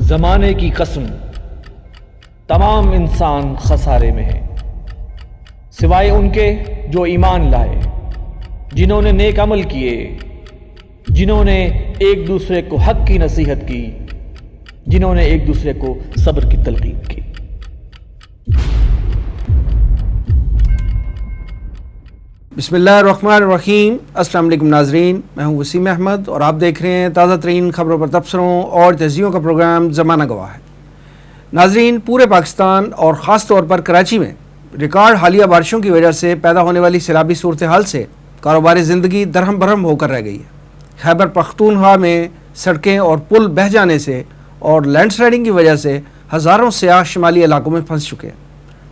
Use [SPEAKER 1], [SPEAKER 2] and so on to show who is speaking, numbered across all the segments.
[SPEAKER 1] زمانے کی قسم تمام انسان خسارے میں ہیں سوائے ان کے جو ایمان لائے، جنہوں نے نیک عمل کیے، جنہوں نے ایک دوسرے کو حق کی نصیحت کی، جنہوں نے ایک دوسرے کو صبر کی تلقین کی۔
[SPEAKER 2] بسم اللہ الرحمن الرحیم۔ السلام علیکم ناظرین، میں ہوں وسیم احمد اور آپ دیکھ رہے ہیں تازہ ترین خبروں پر تبصروں اور تجزیوں کا پروگرام زمانہ گواہ ہے۔ ناظرین، پورے پاکستان اور خاص طور پر کراچی میں ریکارڈ حالیہ بارشوں کی وجہ سے پیدا ہونے والی سیلابی صورتحال سے کاروبار زندگی درہم برہم ہو کر رہ گئی ہے۔ خیبر پختونخوا میں سڑکیں اور پل بہہ جانے سے اور لینڈ سلائڈنگ کی وجہ سے ہزاروں سیاح شمالی علاقوں میں پھنس چکے ہیں۔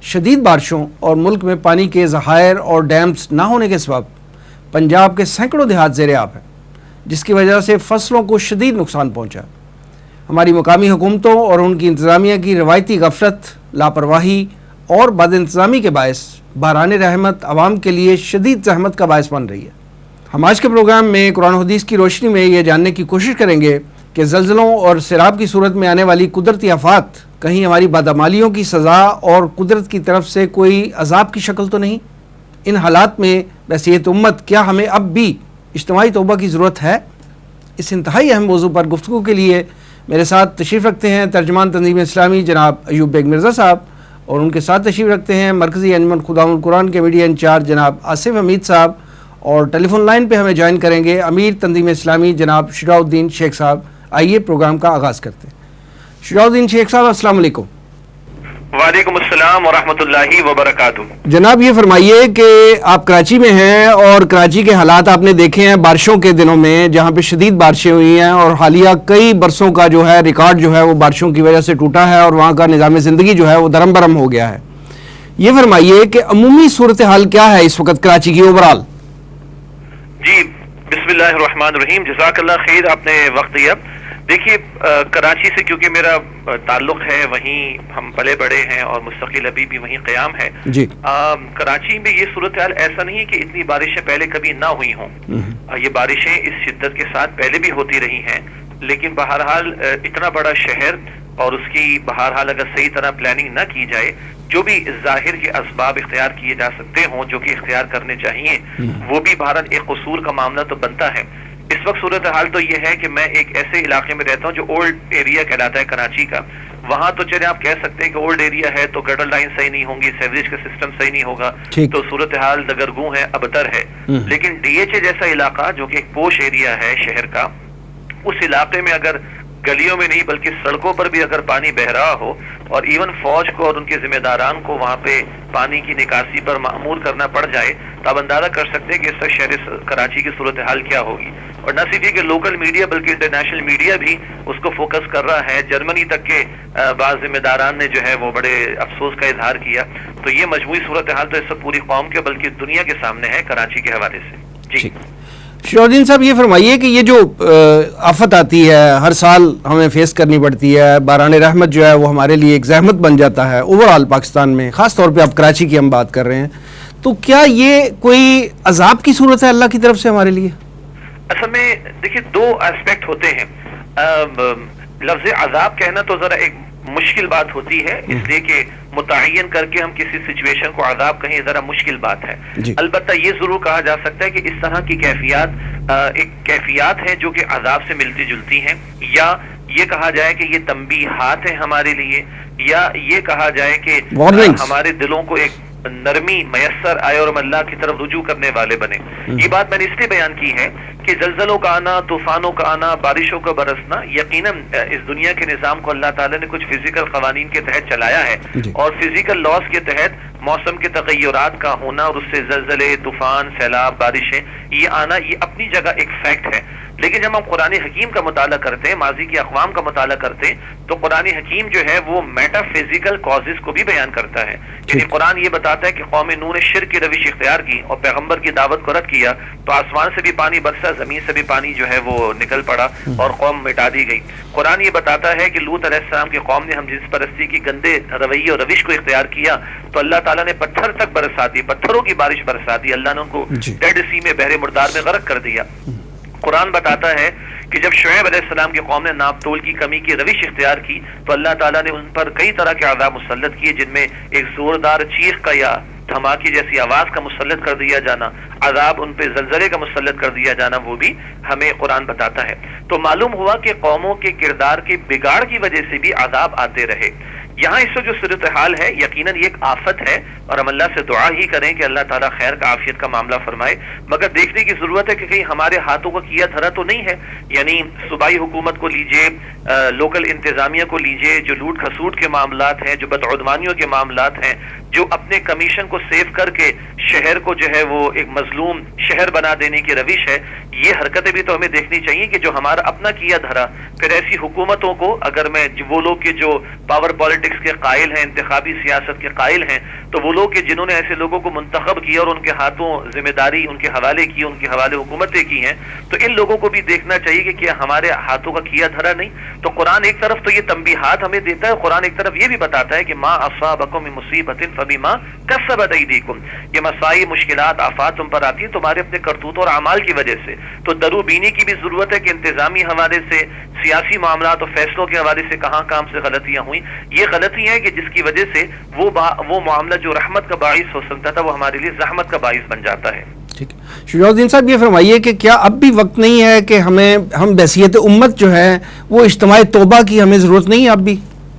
[SPEAKER 2] شدید بارشوں اور ملک میں پانی کے ذخائر اور ڈیمز نہ ہونے کے سبب پنجاب کے سینکڑوں دیہات زیر آب ہیں، جس کی وجہ سے فصلوں کو شدید نقصان پہنچا۔ ہماری مقامی حکومتوں اور ان کی انتظامیہ کی روایتی غفلت، لاپرواہی اور بد انتظامی کے باعث بحران رحمت عوام کے لیے شدید زحمت کا باعث بن رہی ہے۔ ہم آج کے پروگرام میں قرآن و حدیث کی روشنی میں یہ جاننے کی کوشش کریں گے کہ زلزلوں اور سیلاب کی صورت میں آنے والی قدرتی آفات کہیں ہماری بدعمالیوں کی سزا اور قدرت کی طرف سے کوئی عذاب کی شکل تو نہیں؟ ان حالات میں بحیثیت امت کیا ہمیں اب بھی اجتماعی توبہ کی ضرورت ہے؟ اس انتہائی اہم موضوع پر گفتگو کے لیے میرے ساتھ تشریف رکھتے ہیں ترجمان تنظیم اسلامی جناب ایوب بیگ مرزا صاحب، اور ان کے ساتھ تشریف رکھتے ہیں مرکزی انجمن خدام القرآن کے میڈیا انچارج جناب آصف حمید صاحب، اور ٹیلی فون لائن پہ ہمیں جوائن کریں گے امیر تنظیم اسلامی جناب شجاع الدین شیخ صاحب۔ آئیے پروگرام کا آغاز کرتے ہیں۔ شجاع الدین شیخ صاحب، السلام علیکم۔
[SPEAKER 3] وعلیکم السلام ورحمۃ اللہ وبرکاتہ۔
[SPEAKER 2] جناب یہ فرمائیے کہ آپ کراچی میں ہیں اور کراچی کے حالات آپ نے دیکھے ہیں بارشوں کے دنوں میں، جہاں پہ شدید بارشیں ہوئی ہیں اور حالیہ کئی برسوں کا جو ہے ریکارڈ جو ہے وہ بارشوں کی وجہ سے ٹوٹا ہے اور وہاں کا نظام زندگی جو ہے وہ درم برم ہو گیا ہے۔ یہ فرمائیے کہ عمومی صورتحال کیا ہے اس وقت کراچی کی اوورال؟
[SPEAKER 3] جی بسم اللہ الرحمن الرحیم، جزاک اللہ خیر، آپ نے وقت دیا۔ دیکھیے کراچی سے کیونکہ میرا تعلق ہے، وہیں ہم پلے بڑے ہیں اور مستقل ابھی بھی وہیں قیام ہے
[SPEAKER 2] جی۔
[SPEAKER 3] کراچی میں یہ صورتحال ایسا نہیں ہے کہ اتنی بارشیں پہلے کبھی نہ ہوئی ہوں، یہ بارشیں اس شدت کے ساتھ پہلے بھی ہوتی رہی ہیں، لیکن بہرحال اتنا بڑا شہر اور اس کی بہرحال اگر صحیح طرح پلاننگ نہ کی جائے، جو بھی ظاہر کے اسباب اختیار کیے جا سکتے ہوں جو کہ اختیار کرنے چاہیے، وہ بھی بہرحال ایک قصور کا معاملہ تو بنتا ہے۔ اس وقت صورتحال تو یہ ہے کہ میں ایک ایسے علاقے میں رہتا ہوں جو اولڈ ایریا کہلاتا ہے کراچی کا۔ وہاں تو چلے آپ کہہ سکتے ہیں کہ اولڈ ایریا ہے تو گٹر لائن صحیح نہیں ہوں گی، سیوریج کا سسٹم صحیح نہیں ہوگا، تو صورتحال دگرگوں ہے، ابتر ہے۔ لیکن ڈی ایچ اے جیسا علاقہ جو کہ ایک پوش ایریا ہے شہر کا، اس علاقے میں اگر گلیوں میں نہیں بلکہ سڑکوں پر بھی اگر پانی بہ رہا ہو اور ایون فوج کو اور ان کے ذمہ داران کو وہاں پہ پانی کی نکاسی پر مأمور کرنا پڑ جائے، تو آپ اندازہ کر سکتے ہیں کہ اس وقت شہر کراچی کی صورتحال کیا ہوگی۔ اور نہ صرف یہ کہ لوکل میڈیا بلکہ انٹرنیشنل میڈیا بھی اس کو فوکس کر رہا ہے، جرمنی تک کے بعض ذمہ داران نے جو ہے وہ بڑے افسوس کا اظہار کیا۔ تو یہ مجموعی صورتحال تو اس وقت پوری قوم کے بلکہ دنیا کے سامنے ہے کراچی کے حوالے سے۔ جی
[SPEAKER 2] شجاع الدین صاحب، یہ فرمائیے کہ یہ جو آفت آتی ہے ہر سال ہمیں فیس کرنی پڑتی ہے، باران رحمت جو ہے وہ ہمارے لیے ایک زحمت بن جاتا ہے اوورآل پاکستان میں، خاص طور پہ آپ کراچی کی ہم بات کر رہے ہیں، تو کیا یہ کوئی عذاب کی صورت ہے اللہ کی طرف سے ہمارے لیے؟
[SPEAKER 3] اصل میں دیکھیے دو اسپیکٹ ہوتے ہیں۔ لفظ عذاب کہنا تو ذرا ایک مشکل بات ہوتی ہے، اس لیے کہ متعین کر کے ہم کسی سچویشن کو عذاب کہیں ذرا مشکل بات ہے۔ البتہ یہ ضرور کہا جا سکتا ہے کہ اس طرح کی ایک کیفیات ہیں جو کہ عذاب سے ملتی جلتی ہیں، یا یہ کہا جائے کہ یہ تنبیہات ہیں ہمارے لیے، یا یہ کہا جائے کہ ہمارے دلوں کو ایک نرمی میسر آئے اور ہم اللہ کی طرف رجوع کرنے والے بنے۔ یہ بات میں نے اس لیے بیان کی ہے کہ زلزلوں کا آنا، طوفانوں کا آنا، بارشوں کا برسنا یقیناً اس دنیا کے نظام کو اللہ تعالیٰ نے کچھ فزیکل قوانین کے تحت چلایا ہے، اور فزیکل لاز کے تحت موسم کے تغیرات کا ہونا اور اس سے زلزلے، طوفان، سیلاب، بارشیں یہ آنا، یہ اپنی جگہ ایک فیکٹ ہے۔ لیکن جب ہم قرآن حکیم کا مطالعہ کرتے ہیں، ماضی کی اقوام کا مطالعہ کرتے ہیں، تو قرآن حکیم جو ہے وہ میٹا فزیکل کازز کو بھی بیان کرتا ہے۔ یعنی قرآن یہ بتاتا ہے کہ قوم نوح نے شرک کی روش اختیار کی اور پیغمبر کی دعوت کو رد کیا، تو آسمان سے بھی پانی برسا، زمین سے بھی پانی جو ہے وہ نکل پڑا اور قوم مٹا دی گئی۔ قرآن یہ بتاتا ہے کہ لوط علیہ السلام کی قوم نے ہم جنس پرستی کی گندے رویے اور روش کو اختیار کیا، تو اللہ تعالیٰ نے پتھر تک برسا دی، پتھروں کی بارش برسا دی، اللہ نے ان کو ڈیڈ سی میں بحر مردار میں غرق کر دیا۔ قرآن بتاتا ہے کہ جب شعیب علیہ السلام کی قوم نے ناپ تول کی کمی کی روش اختیار کی تو اللہ تعالیٰ نے ان پر کئی طرح کے عذاب مسلط کیے، جن میں ایک زوردار چیخ کا یا دھماکے جیسی آواز کا مسلط کر دیا جانا، عذاب ان پہ زلزلے کا مسلط کر دیا جانا، وہ بھی ہمیں قرآن بتاتا ہے۔ تو معلوم ہوا کہ قوموں کے کردار کے بگاڑ کی وجہ سے بھی عذاب آتے رہے۔ یہاں اس وقت جو صورتحال ہے یقیناً یہ ایک آفت ہے، اور ہم اللہ سے دعا ہی کریں کہ اللہ تعالیٰ خیر کا عافیت کا معاملہ فرمائے، مگر دیکھنے کی ضرورت ہے کہ کہیں ہمارے ہاتھوں کا کیا دھرا تو نہیں ہے۔ یعنی صوبائی حکومت کو لیجئے، لوکل انتظامیہ کو لیجئے، جو لوٹ کھسوٹ کے معاملات ہیں، جو بدعدمانیوں کے معاملات ہیں، جو اپنے کمیشن کو سیو کر کے شہر کو جو ہے وہ ایک مظلوم شہر بنا دینے کی روش ہے، یہ حرکتیں بھی تو ہمیں دیکھنی چاہیے کہ جو ہمارا اپنا کیا دھرا، پھر ایسی حکومتوں کو اگر میں وہ لوگ کے جو پاور پالیٹکس کے قائل ہیں، انتخابی سیاست کے قائل ہیں، تو وہ لوگ کہ جنہوں نے ایسے لوگوں کو منتخب کیا اور ان کے ہاتھوں ذمہ داری ان کے حوالے کی، ان کے حوالے حکومتیں کی ہیں، تو ان لوگوں کو بھی دیکھنا چاہیے کہ کیا ہمارے ہاتھوں کا کیا دھرا نہیں۔ تو قرآن ایک طرف تو یہ تنبیہات ہمیں دیتا ہے، قرآن ایک طرف یہ بھی بتاتا ہے کہ ما اصابکم من مصیبت فبما کسبت ایدیکم، یہ مسائل، مشکلات، آفات تم پر آتی ہیں تمہارے اپنے کرتوت اور اعمال کی وجہ سے۔ تو درو بینی کی بھی ضرورت ہے کہ انتظامی حوالے سے، سیاسی معاملات اور فیصلوں کے حوالے سے کہاں کام سے غلطیاں ہوئیں، یہ غلطی ہے کہ جس کی وجہ سے وہ معاملہ جو رحمت کا باعث ہو سکتا تھا وہ ہمارے لیے زحمت کا باعث بن جاتا ہے۔
[SPEAKER 2] ٹھیک ہے شجاع الدین صاحب، یہ فرمائیے کہ کیا اب بھی وقت نہیں ہے کہ ہم بحیثیت امت جو ہے وہ اجتماع توبہ کی ہمیں ضرورت نہیں ہے اب بھی؟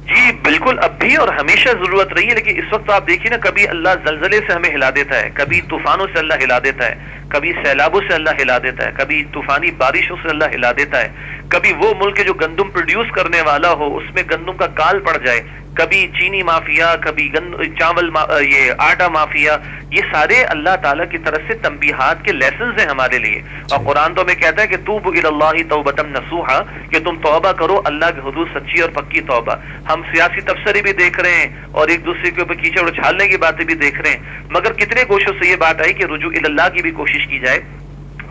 [SPEAKER 3] جی بالکل، اب بھی اور ہمیشہ ضرورت رہی ہے، لیکن اس وقت آپ دیکھیے نا، کبھی اللہ زلزلے سے ہمیں ہلا دیتا ہے، کبھی طوفانوں سے اللہ ہلا دیتا ہے، کبھی سیلابوں سے اللہ ہلا دیتا ہے، کبھی طوفانی بارشوں سے اللہ ہلا دیتا ہے، کبھی وہ ملک جو گندم پروڈیوس کرنے والا ہو اس میں گندم کا کال پڑ جائے، کبھی چینی مافیا، کبھی چاول یہ آٹا مافیا، یہ سارے اللہ تعالیٰ کی طرف سے تنبیہات کے لیسنز ہیں ہمارے لیے۔ اور قرآن تو ہمیں کہتا ہے کہ توبوا الی اللہ توبۃ نصوحا، کہ تم توبہ کرو اللہ کے حدود سچی اور پکی توبہ۔ ہم سیاسی تبصرے بھی دیکھ رہے ہیں اور ایک دوسرے کے اوپر کیچڑ اچھالنے کی باتیں بھی دیکھ رہے ہیں، مگر کتنے گوشوں سے یہ بات آئی کہ رجوع الی اللہ کی بھی کوشش کی جائے۔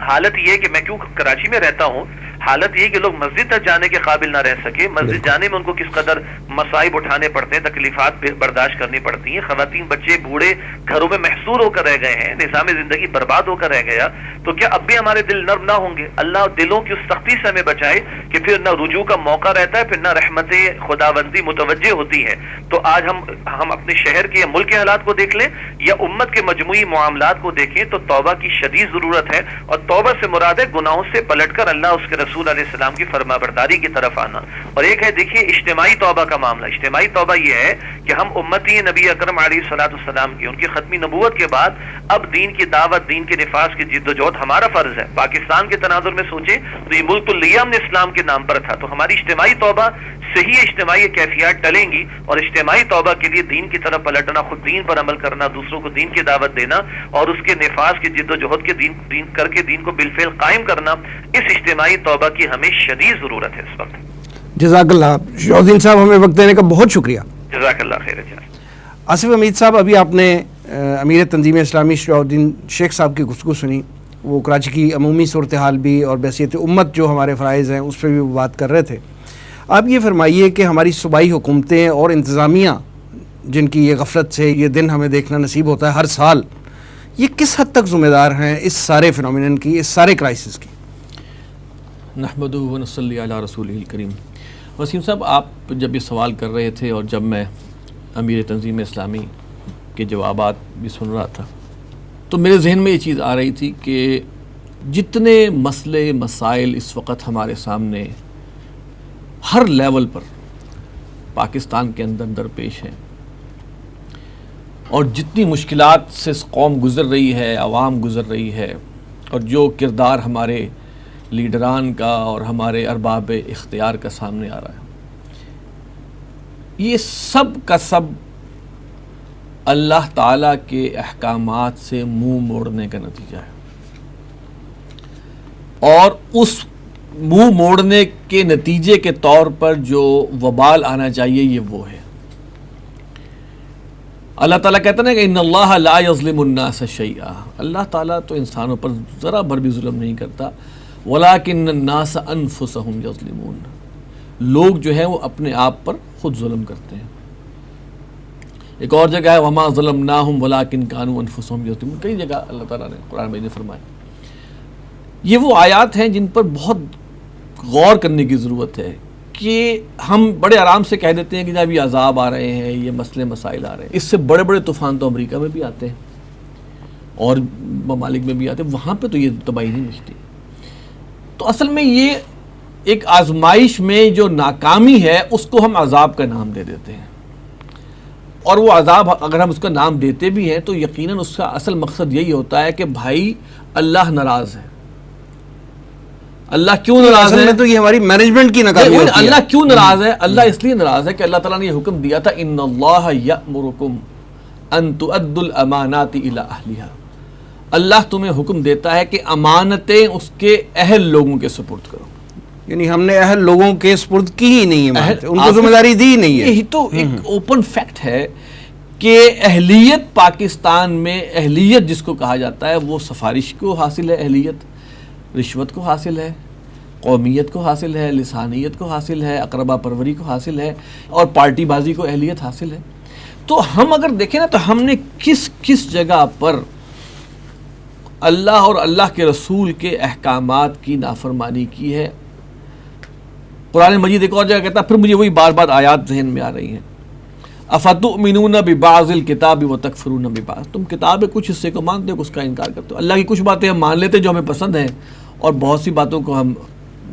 [SPEAKER 3] حالت یہ ہے کہ میں کیوں کراچی میں رہتا ہوں، حالت یہ کہ لوگ مسجد تک جانے کے قابل نہ رہ سکے، مسجد جانے میں ان کو کس قدر مصائب اٹھانے پڑتے ہیں، تکلیفات برداشت کرنی پڑتی ہیں، خواتین بچے بوڑھے گھروں میں محصور ہو کر رہ گئے ہیں، نظام زندگی برباد ہو کر رہ گیا، تو کیا اب بھی ہمارے دل نرم نہ ہوں گے؟ اللہ دلوں کی اس سختی سے ہمیں بچائے کہ پھر نہ رجوع کا موقع رہتا ہے، پھر نہ رحمت خداوندی متوجہ ہوتی ہے۔ تو آج ہم اپنے شہر کے یا ملک کے حالات کو دیکھ لیں یا امت کے مجموعی معاملات کو دیکھیں تو توبہ کی شدید ضرورت ہے، اور توبہ سے مراد ہے گناہوں سے پلٹ کر اللہ اس کے رسول علیہ السلام کی فرما برداری کی طرف آنا۔ اور ایک ہے دیکھیے اجتماعی توبہ کا معاملہ۔ اجتماعی توبہ یہ ہے کہ ہم امتی نبی اکرم علیہ الصلوۃ والسلام کی، ان کی ختمی نبوت کے بعد اب دین کی دعوت، دین کے نفاذ کی جد و جہد ہمارا فرض ہے۔ پاکستان کے تناظر میں سوچیں تو یہ ملک الیام نے اسلام کے نام پر تھا، تو ہماری اجتماعی توبہ صحیح اجتماعی کیفیات ٹلیں گی، اور اجتماعی توبہ کے لیے دین کی طرف پلٹنا، خود دین پر عمل کرنا، دوسروں کو دین کی دعوت دینا اور اس کے نفاذ کی جد و جہد کے دین کر کے دین کو بالفعل قائم کرنا، اس اجتماعی توبہ کی ہمیں شدید ضرورت ہے اس وقت۔
[SPEAKER 2] جزاک اللہ شجاع الدین صاحب، ہمیں وقت دینے کا بہت شکریہ۔
[SPEAKER 3] جزاک اللہ خیر۔
[SPEAKER 2] آصف حمید صاحب، ابھی آپ نے امیر تنظیم اسلامی شجاع الدین شیخ صاحب کی گفتگو سنی، وہ کراچی کی عمومی صورتحال بھی اور بحیثیت امت جو ہمارے فرائض ہیں اس پہ بھی وہ بات کر رہے تھے۔ آپ یہ فرمائیے کہ ہماری صوبائی حکومتیں اور انتظامیہ جن کی یہ غفلت سے یہ دن ہمیں دیکھنا نصیب ہوتا ہے ہر سال، یہ کس حد تک ذمہ دار ہیں اس سارے فنومینن کی، اس سارے کرائسس کی؟
[SPEAKER 1] نحمدہ و نصلی علی رسولہ الکریم۔ وسیم صاحب، آپ جب یہ سوال کر رہے تھے اور جب میں امیر تنظیم اسلامی کے جوابات بھی سن رہا تھا تو میرے ذہن میں یہ چیز آ رہی تھی کہ جتنے مسئلے مسائل اس وقت ہمارے سامنے ہر لیول پر پاکستان کے اندر درپیش ہیں، اور جتنی مشکلات سے قوم گزر رہی ہے، عوام گزر رہی ہے، اور جو کردار ہمارے لیڈران کا اور ہمارے ارباب اختیار کا سامنے آ رہا ہے، یہ سب کا سب اللہ تعالیٰ کے احکامات سے منہ موڑنے کا نتیجہ ہے، اور اس منہ موڑنے کے نتیجے کے طور پر جو وبال آنا چاہیے یہ وہ ہے۔ اللہ تعالیٰ کہتا ہے کہ ان اللہ لا یظلم الناس شیئا، اللہ تعالیٰ تو انسانوں پر ذرا بھر بھی ظلم نہیں کرتا، ولکن الناس انفسہم یظلمون، لوگ جو ہیں وہ اپنے آپ پر خود ظلم کرتے ہیں۔ ایک اور جگہ ہے وما ظلمناہم ولکن کانوا انفسہم یظلمون، کئی جگہ اللہ تعالیٰ نے قرآن میں نے فرمایا۔ یہ وہ آیات ہیں جن پر بہت غور کرنے کی ضرورت ہے کہ ہم بڑے آرام سے کہہ دیتے ہیں کہ جب یہ عذاب آ رہے ہیں، یہ مسئلے مسائل آ رہے ہیں، اس سے بڑے بڑے طوفان تو امریکہ میں بھی آتے ہیں اور ممالک میں بھی آتے ہیں، وہاں پہ تو یہ تباہی نہیں مچتی۔ تو اصل میں یہ ایک آزمائش میں جو ناکامی ہے اس کو ہم عذاب کا نام دے دیتے ہیں، اور وہ عذاب اگر ہم اس کا نام دیتے بھی ہیں تو یقیناً اس کا اصل مقصد یہی ہوتا ہے کہ بھائی اللہ ناراض ہے۔ اللہ کیوں ناراض ہے؟
[SPEAKER 2] تو یہ ہماری مینجمنٹ کی ناکامی ہوتی ہے۔
[SPEAKER 1] اللہ کیوں ناراض ہے؟ اللہ اس لیے ناراض ہے کہ اللہ تعالیٰ نے یہ حکم دیا تھا ان اللہ یأمرکم ان تؤدوا الامانات الی اہلھا، اللہ تمہیں حکم دیتا ہے کہ امانتیں اس کے اہل لوگوں کے سپرد کرو۔
[SPEAKER 2] یعنی ہم نے اہل لوگوں کے سپرد کی ہی نہیں ہے، ان کو ذمہ داری دی نہیں ہے۔
[SPEAKER 1] یہی تو ایک اوپن فیکٹ ہے کہ اہلیت پاکستان میں، اہلیت جس کو کہا جاتا ہے وہ سفارش کو حاصل ہے، اہلیت رشوت کو حاصل ہے، قومیت کو حاصل ہے، لسانیت کو حاصل ہے، اقربا پروری کو حاصل ہے، اور پارٹی بازی کو اہلیت حاصل ہے۔ تو ہم اگر دیکھیں نا تو ہم نے کس جگہ پر اللہ اور اللہ کے رسول کے احکامات کی نافرمانی کی ہے۔ قرآن مجید ایک اور جگہ کہتا ہے، پھر مجھے وہی بار بار آیات ذہن میں آ رہی ہیں، افتؤمنون ببعض الکتاب وتکفرون ببعض، تم کتاب کے کچھ حصے کو مانتے ہو، اس کا انکار کرتے ہو۔ اللہ کی کچھ باتیں ہم مان لیتے جو ہمیں پسند ہیں، اور بہت سی باتوں کو ہم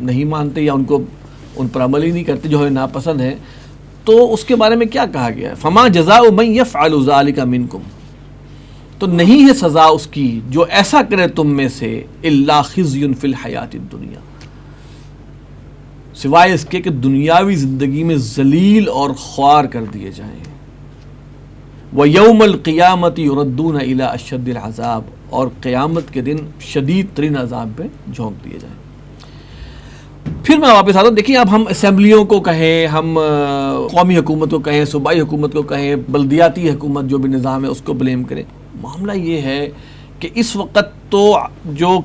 [SPEAKER 1] نہیں مانتے یا ان پر عمل ہی نہیں کرتے جو ہمیں ناپسند ہیں۔ تو اس کے بارے میں کیا کہا گیا ہے؟ فما جزاء من یفعل ذلک منکم، تو نہیں ہے سزا اس کی جو ایسا کرے تم میں سے، الا خزی فی الحیات الدنیا، سوائے اس کے کہ دنیاوی زندگی میں ذلیل اور خوار کر دیے جائیں۔ وَيَوْمَ الْقِيَامَةِ يُرَدُّونَ إِلَىٰ أَشَدِّ الْعَذَابِ، اور قیامت کے دن شدید ترین عذاب پہ جھونک دیے جائیں۔ پھر میں واپس آتا ہوں، دیکھیں اب ہم اسمبلیوں کو کہیں، ہم قومی حکومت کو کہیں، صوبائی حکومت کو کہیں، بلدیاتی حکومت جو بھی نظام ہے اس کو بلیم کریں، معاملہ یہ ہے کہ اس وقت تو جو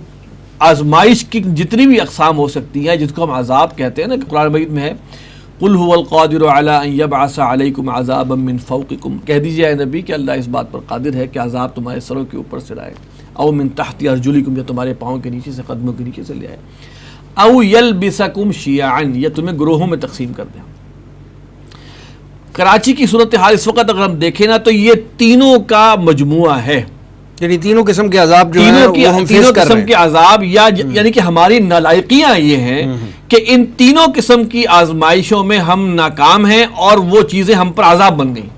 [SPEAKER 1] آزمائش کی جتنی بھی اقسام ہو سکتی ہیں جس کو ہم عذاب کہتے ہیں نا، کہ قرآن مجید میں ہے قل هو القادر على ان يبعث عليكم عذابا من فوقكم، کہہ دیجیے اے نبی کہ اللہ اس بات پر قادر ہے کہ عذاب تمہارے سروں کے اوپر سے لائے، او من تحت ارجلكم، یا تمہارے پاؤں کے نیچے سے، قدموں کے نیچے سے لے آئے، او يلبسكم شيعا، یا تمہیں گروہوں میں تقسیم کر دیں۔ کراچی کی صورتحال اس وقت اگر ہم دیکھیں نا تو یہ تینوں کا مجموعہ ہے،
[SPEAKER 2] یعنی تینوں قسم کے عذاب جو ہیں وہ ہم فیس
[SPEAKER 1] تینوں
[SPEAKER 2] کر رہے
[SPEAKER 1] قسم
[SPEAKER 2] ہیں۔
[SPEAKER 1] کے عذاب، یا یعنی کہ ہماری نالائقیاں یہ ہیں کہ ان تینوں قسم کی آزمائشوں میں ہم ناکام ہیں اور وہ چیزیں ہم پر عذاب بن گئیں۔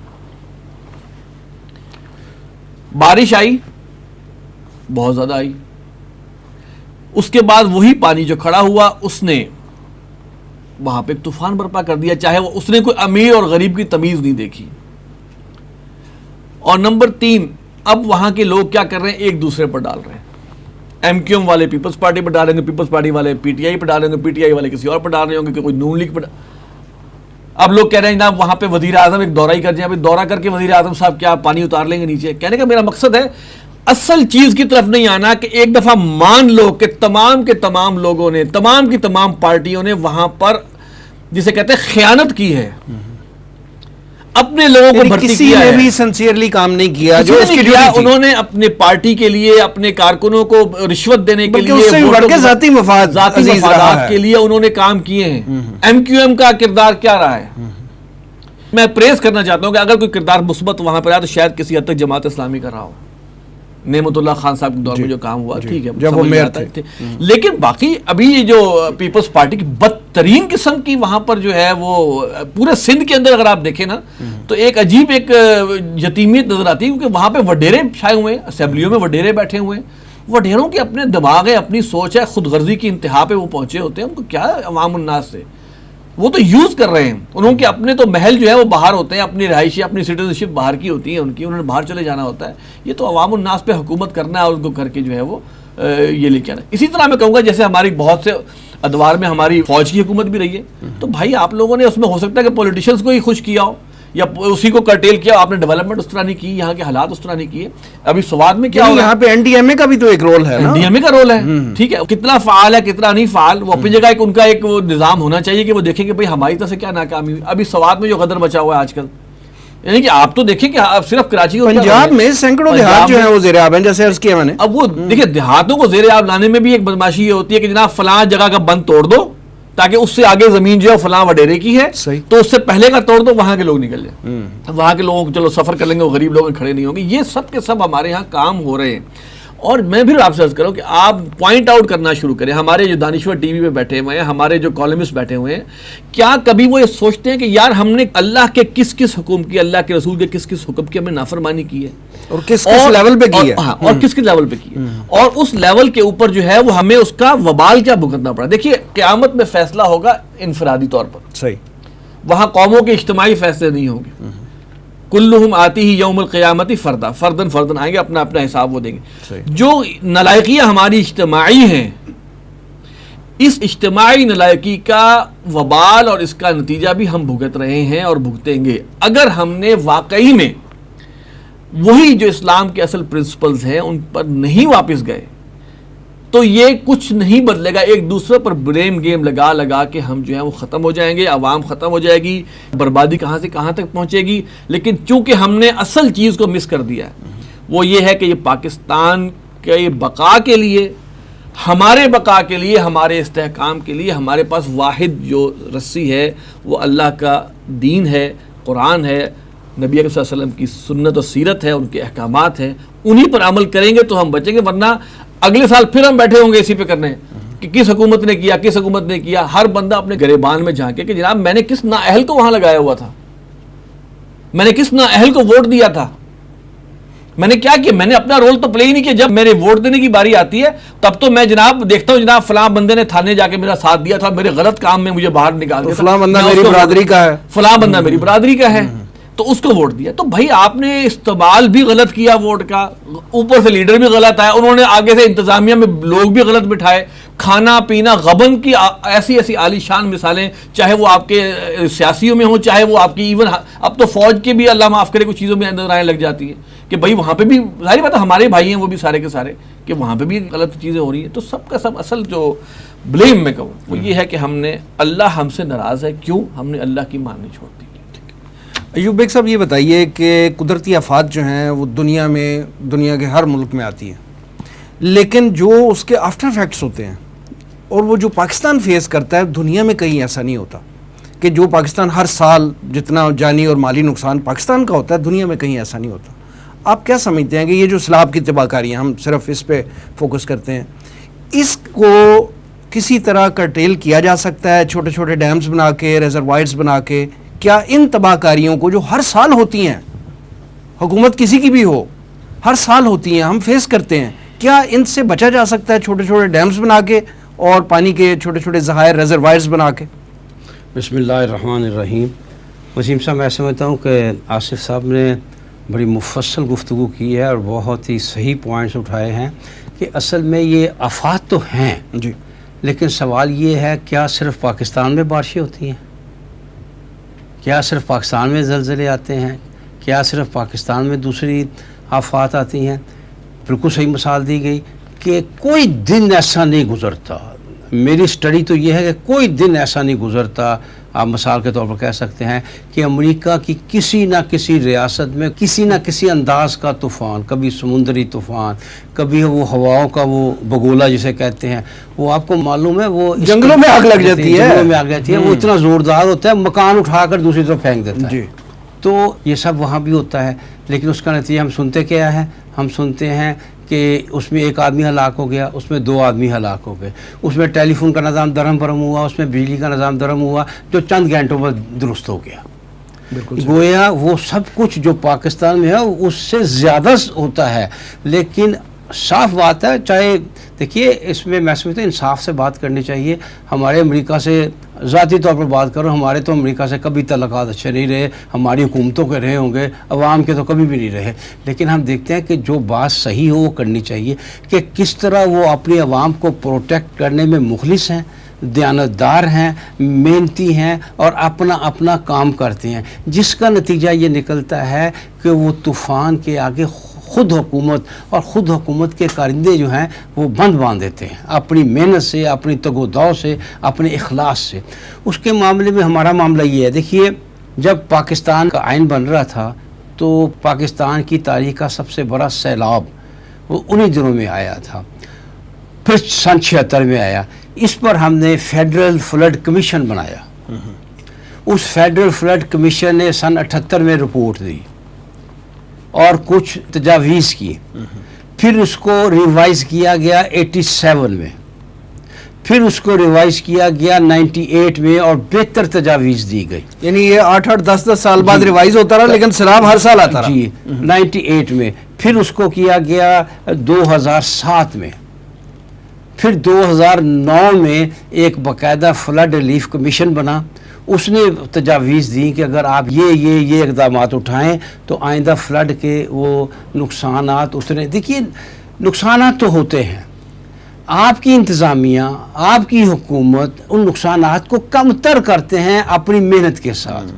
[SPEAKER 1] بارش آئی، بہت زیادہ آئی، اس کے بعد وہی پانی جو کھڑا ہوا اس نے وہاں پہ ایک طوفان برپا کر دیا، چاہے وہ اس نے کوئی امیر اور غریب کی تمیز نہیں دیکھی۔ اور نمبر 3، اب وہاں کے لوگ کیا کر رہے ہیں، ایک دوسرے پر ڈال رہے ہیں، ایم کیو ایم والے پیپلز پارٹی پر ڈالیں گے، پیپلز پارٹی والے پی ٹی آئی پر ڈالیں گے، پی ٹی آئی والے کسی اور پر ڈال رہے ہوں گے کہ کوئی نون لیگ پر۔ اب لوگ کہہ رہے ہیں جناب وہاں پہ وزیر اعظم ایک دورہ ہی کر جائیں، دورہ کر کے وزیر اعظم صاحب کیا پانی اتار لیں گے نیچے؟ کہنے کا میرا مقصد ہے اصل چیز کی طرف نہیں آنا کہ ایک دفعہ مان لو کہ تمام کے تمام لوگوں نے، تمام کی تمام پارٹیوں نے وہاں پر جسے کہتے ہیں خیانت کی ہے، اپنے لوگوں کو بھرتی کیا ہے،
[SPEAKER 2] کسی نے بھی سنسیئرلی کام نہیں کیا جو اس کی ڈیوٹی تھی۔
[SPEAKER 1] انہوں نے اپنے پارٹی کے لیے، اپنے کارکنوں کو رشوت دینے کے لیے،
[SPEAKER 2] اس سے بڑھ کے ذاتی
[SPEAKER 1] مفادات کے لیے انہوں نے کام کیے ہیں۔ ایم کیو ایم کا کردار کیا رہا ہے؟ میں پریز کرنا چاہتا ہوں کہ اگر کوئی کردار مثبت وہاں پر آیا تو شاید کسی حد تک جماعت اسلامی کا رہا ہو، نعمت اللہ خان صاحب کے دور میں جو کام ہوا، ٹھیک ہے،
[SPEAKER 2] جب وہ میئر تھے۔
[SPEAKER 1] لیکن باقی ابھی یہ جو پیپلز پارٹی کی بدترین قسم کی وہاں پر جو ہے وہ پورے سندھ کے اندر اگر آپ دیکھیں نا تو ایک عجیب ایک یتیمیت نظر آتی ہے، کیونکہ وہاں پہ وڈیرے چھائے ہوئے ہیں، اسمبلیوں میں وڈیرے بیٹھے ہوئے ہیں، وڈیروں کے اپنے دماغ ہے، اپنی سوچ ہے، خود غرضی کی انتہا پہ وہ پہنچے ہوتے ہیں، ان کو کیا عوام الناس سے، وہ تو یوز کر رہے ہیں، انہوں کے اپنے تو محل جو ہے وہ باہر ہوتے ہیں، اپنی رہائشی، اپنی سٹیزنشپ باہر کی ہوتی ہے ان کی، انہوں نے باہر چلے جانا ہوتا ہے، یہ تو عوام الناس پہ حکومت کرنا ہے اور ان کو کر کے جو ہے وہ یہ لے کے آنا۔ اسی طرح میں کہوں گا جیسے ہماری بہت سے ادوار میں ہماری فوج کی حکومت بھی رہی ہے، تو بھائی آپ لوگوں نے اس میں ہو سکتا ہے کہ پولیٹیشنز کو ہی خوش کیا ہو یا اسی کو کرٹیل کیا، آپ نے ڈیولپمنٹ اس طرح نہیں کی، یہاں کے حالات اس طرح نہیں کیے۔ ابھی سواد میں کیا
[SPEAKER 2] یہاں پہ این ڈی ایم اے کا بھی تو ایک رول ہے،
[SPEAKER 1] این ڈی ایم اے کا رول ہے، ٹھیک ہے، کتنا فعال ہے کتنا نہیں فعال، وہ اپنی جگہ ایک ان کا ایک وہ نظام ہونا چاہیے کہ وہ دیکھیں کہ بھائی ہماری طرف سے کیا ناکامی ہوئی۔ ابھی سواد میں جو غدر مچا ہوا ہے آج کل، یعنی کہ آپ تو دیکھیں کہ آپ صرف کراچی
[SPEAKER 2] پنجاب میں سینکڑوں دیہات جو ہیں وہ زیر آب ہیں، جیسے عرض کیا میں نے.
[SPEAKER 1] اب وہ دیکھیں دیہاتوں کو زیر آب لانے میں بھی ایک بدماشی یہ ہوتی ہے کہ جناب فلاں جگہ کا بند توڑ دو تاکہ اس سے آگے زمین جو ہے فلاں وڈیرے کی ہے، تو اس سے پہلے کا توڑ دو، وہاں کے لوگ نکل جائیں. وہاں کے لوگ چلو سفر کر لیں گے، وہ غریب لوگ کھڑے نہیں ہوں گے. یہ سب کے سب ہمارے یہاں کام ہو رہے ہیں. اور میں بھی آپ سے عرض کروں کہ آپ پوائنٹ آؤٹ کرنا شروع کریں. ہمارے جو دانشور ٹی وی پہ بیٹھے ہوئے ہیں، ہمارے جو کالمسٹ بیٹھے ہوئے ہیں، کیا کبھی وہ یہ سوچتے ہیں کہ یار ہم نے اللہ کے کس کس حکم کی، اللہ کے رسول کے کس کس حکم کی ہم نے نافرمانی کی ہے
[SPEAKER 2] اور کس کس لیول پہ کی ہے،
[SPEAKER 1] اور کس کس لیول پہ کی ہے، اور اس لیول کے اوپر جو ہے وہ ہمیں اس کا وبال کیا بھگتنا پڑا. دیکھیے قیامت میں فیصلہ ہوگا انفرادی طور پر،
[SPEAKER 2] صحیح،
[SPEAKER 1] وہاں قوموں کے اجتماعی فیصلے نہیں ہوں گے. کلہم آتی ہی یوم القیامت فردا، فردن فردن آئیں گے، اپنا اپنا حساب وہ دیں گے. جو نالائقیاں ہماری اجتماعی ہیں، اس اجتماعی نالائقی کا وبال اور اس کا نتیجہ بھی ہم بھگت رہے ہیں اور بھگتیں گے. اگر ہم نے واقعی میں وہی جو اسلام کے اصل پرنسپلز ہیں ان پر نہیں واپس گئے تو یہ کچھ نہیں بدلے گا. ایک دوسرے پر بریم گیم لگا لگا کے ہم جو ہیں وہ ختم ہو جائیں گے، عوام ختم ہو جائے گی، بربادی کہاں سے کہاں تک پہنچے گی. لیکن چونکہ ہم نے اصل چیز کو مس کر دیا ہے، وہ یہ ہے کہ یہ پاکستان کے بقا کے لیے، ہمارے بقا کے لیے، ہمارے استحکام کے لیے ہمارے پاس واحد جو رسی ہے وہ اللہ کا دین ہے، قرآن ہے، نبی اکرم صلی اللہ علیہ وسلم کی سنت و سیرت ہے، ان کے احکامات ہیں. انہی پر عمل کریں گے تو ہم بچیں گے. ورنہ اگلے سال پھر ہم بیٹھے ہوں گے اسی پہ کرنے کہ کس حکومت نے کیا، کس حکومت نے کیا. ہر بندہ اپنے گریبان میں جھانکے کہ جناب میں نے کس نااہل کو وہاں لگایا ہوا تھا، میں نے کس نااہل کو ووٹ دیا تھا، میں نے کیا کیا. میں نے اپنا رول تو پلے ہی نہیں کیا. جب میرے ووٹ دینے کی باری آتی ہے تب تو میں جناب دیکھتا ہوں جناب فلاں بندے نے تھانے جا کے میرا ساتھ دیا تھا، میرے غلط کام میں مجھے باہر نکال دیا،
[SPEAKER 2] فلاں بندہ میری برادری کا ہے،
[SPEAKER 1] فلاں بندہ میری برادری کا ہے، تو اس کو ووٹ دیا. تو بھائی آپ نے استعمال بھی غلط کیا ووٹ کا، اوپر سے لیڈر بھی غلط آیا، انہوں نے آگے سے انتظامیہ میں لوگ بھی غلط بٹھائے. کھانا پینا غبن کی ایسی ایسی عالی شان مثالیں، چاہے وہ آپ کے سیاسیوں میں ہوں، چاہے وہ آپ کی ایون اب تو فوج کے بھی اللہ معاف کرے کچھ چیزوں میں نظر آنے لگ جاتی ہیں کہ بھائی وہاں پہ بھی ظاہر بات ہے ہمارے بھائی ہیں وہ بھی سارے کے سارے، کہ وہاں پہ بھی غلط چیزیں ہو رہی ہیں. تو سب کا سب اصل جو بلیم میں کہوں وہ یہ ہے کہ ہم نے، اللہ ہم سے ناراض ہے. کیوں؟ ہم نے اللہ کی ماننی چھوڑ دی.
[SPEAKER 2] ایوب بیگ صاحب یہ بتائیے کہ قدرتی آفات جو ہیں وہ دنیا میں، دنیا کے ہر ملک میں آتی ہیں، لیکن جو اس کے آفٹر افیکٹس ہوتے ہیں اور وہ جو پاکستان فیس کرتا ہے دنیا میں کہیں ایسا نہیں ہوتا. کہ جو پاکستان ہر سال جتنا جانی اور مالی نقصان پاکستان کا ہوتا ہے دنیا میں کہیں ایسا نہیں ہوتا. آپ کیا سمجھتے ہیں کہ یہ جو سیلاب کی تباہ کاری ہیں، ہم صرف اس پہ فوکس کرتے ہیں، اس کو کسی طرح کرٹیل کیا جا سکتا ہے چھوٹے چھوٹے ڈیمز بنا کے، ریزروائرز بنا کے؟ کیا ان تباہ کاریوں کو جو ہر سال ہوتی ہیں، حکومت کسی کی بھی ہو، ہر سال ہوتی ہیں، ہم فیس کرتے ہیں، کیا ان سے بچا جا سکتا ہے چھوٹے چھوٹے ڈیمز بنا کے اور پانی کے چھوٹے چھوٹے ذخائر ریزروائرز بنا کے؟
[SPEAKER 4] بسم اللہ الرحمن الرحیم. وسیم صاحب، میں سمجھتا ہوں کہ آصف صاحب نے بڑی مفصل گفتگو کی ہے اور بہت ہی صحیح پوائنٹس اٹھائے ہیں کہ اصل میں یہ آفات تو ہیں
[SPEAKER 2] جی،
[SPEAKER 4] لیکن سوال یہ ہے کیا صرف پاکستان میں بارشیں ہوتی ہیں؟ کیا صرف پاکستان میں زلزلے آتے ہیں؟ کیا صرف پاکستان میں دوسری آفات آتی ہیں؟ بالکل صحیح مثال دی گئی کہ کوئی دن ایسا نہیں گزرتا. میری سٹڈی تو یہ ہے کہ کوئی دن ایسا نہیں گزرتا، آپ مثال کے طور پر کہہ سکتے ہیں کہ امریکہ کی کسی نہ کسی ریاست میں کسی نہ کسی انداز کا طوفان، کبھی سمندری طوفان، کبھی وہ ہواؤں کا وہ بگولا جسے کہتے ہیں، وہ آپ کو معلوم ہے وہ
[SPEAKER 2] جنگلوں میں آگ لگ جاتی ہے،
[SPEAKER 4] جنگلوں میں آگ جاتی ہے، وہ اتنا زوردار ہوتا ہے مکان اٹھا کر دوسری طرف پھینک دیتا ہے. تو یہ سب وہاں بھی ہوتا ہے، لیکن اس کا نتیجہ ہم سنتے کیا ہے؟ ہم سنتے ہیں کہ اس میں ایک آدمی ہلاک ہو گیا، اس میں 2 آدمی ہلاک ہو گئے، اس میں ٹیلی فون کا نظام درہم برہم ہوا، اس میں بجلی کا نظام درہم ہوا جو چند گھنٹوں پر درست ہو گیا. گویا وہ سب کچھ جو پاکستان میں ہے اس سے زیادہ ہوتا ہے. لیکن صاف بات ہے، چاہے دیکھیے اس میں میں سمجھتا ہوں انصاف سے بات کرنی چاہیے. ہمارے امریکہ سے ذاتی طور پر بات کرو، ہمارے تو امریکہ سے کبھی تعلقات اچھے نہیں رہے، ہماری حکومتوں کے رہے ہوں گے، عوام کے تو کبھی بھی نہیں رہے. لیکن ہم دیکھتے ہیں کہ جو بات صحیح ہو وہ کرنی چاہیے کہ کس طرح وہ اپنی عوام کو پروٹیکٹ کرنے میں مخلص ہیں، دیانتدار ہیں، محنتی ہیں اور اپنا کام کرتے ہیں، جس کا نتیجہ یہ نکلتا ہے کہ وہ طوفان کے آگے خود حکومت اور خود حکومت کے کارندے جو ہیں وہ بند باندھ دیتے ہیں اپنی محنت سے، اپنی تگ و دو سے، اپنے اخلاص سے. اس کے معاملے میں ہمارا معاملہ یہ ہے، دیکھیے جب پاکستان کا آئین بن رہا تھا تو پاکستان کی تاریخ کا سب سے بڑا سیلاب وہ انہی دنوں میں آیا تھا، پھر سن 76 میں آیا. اس پر ہم نے فیڈرل فلڈ کمیشن بنایا. اس فیڈرل فلڈ کمیشن نے سن 78 میں رپورٹ دی اور کچھ تجاویز کی. پھر اس کو ریوائز کیا گیا 87 میں، پھر اس کو ریوائز کیا گیا 98 میں اور بہتر تجاویز دی گئی.
[SPEAKER 2] یعنی یہ 8-10 سال بعد ریوائز ہوتا رہا لیکن سیلاب ہر سال آتا رہا.
[SPEAKER 4] جی 98 میں. پھر اس کو کیا گیا 2007 میں. پھر 2009 میں ایک باقاعدہ فلڈ ریلیف کمیشن بنا. اس نے تجاویز دی کہ اگر آپ یہ اقدامات اٹھائیں تو آئندہ فلڈ کے وہ نقصانات اتنے. دیکھیے نقصانات تو ہوتے ہیں، آپ کی انتظامیہ، آپ کی حکومت ان نقصانات کو کم تر کرتے ہیں اپنی محنت کے ساتھ.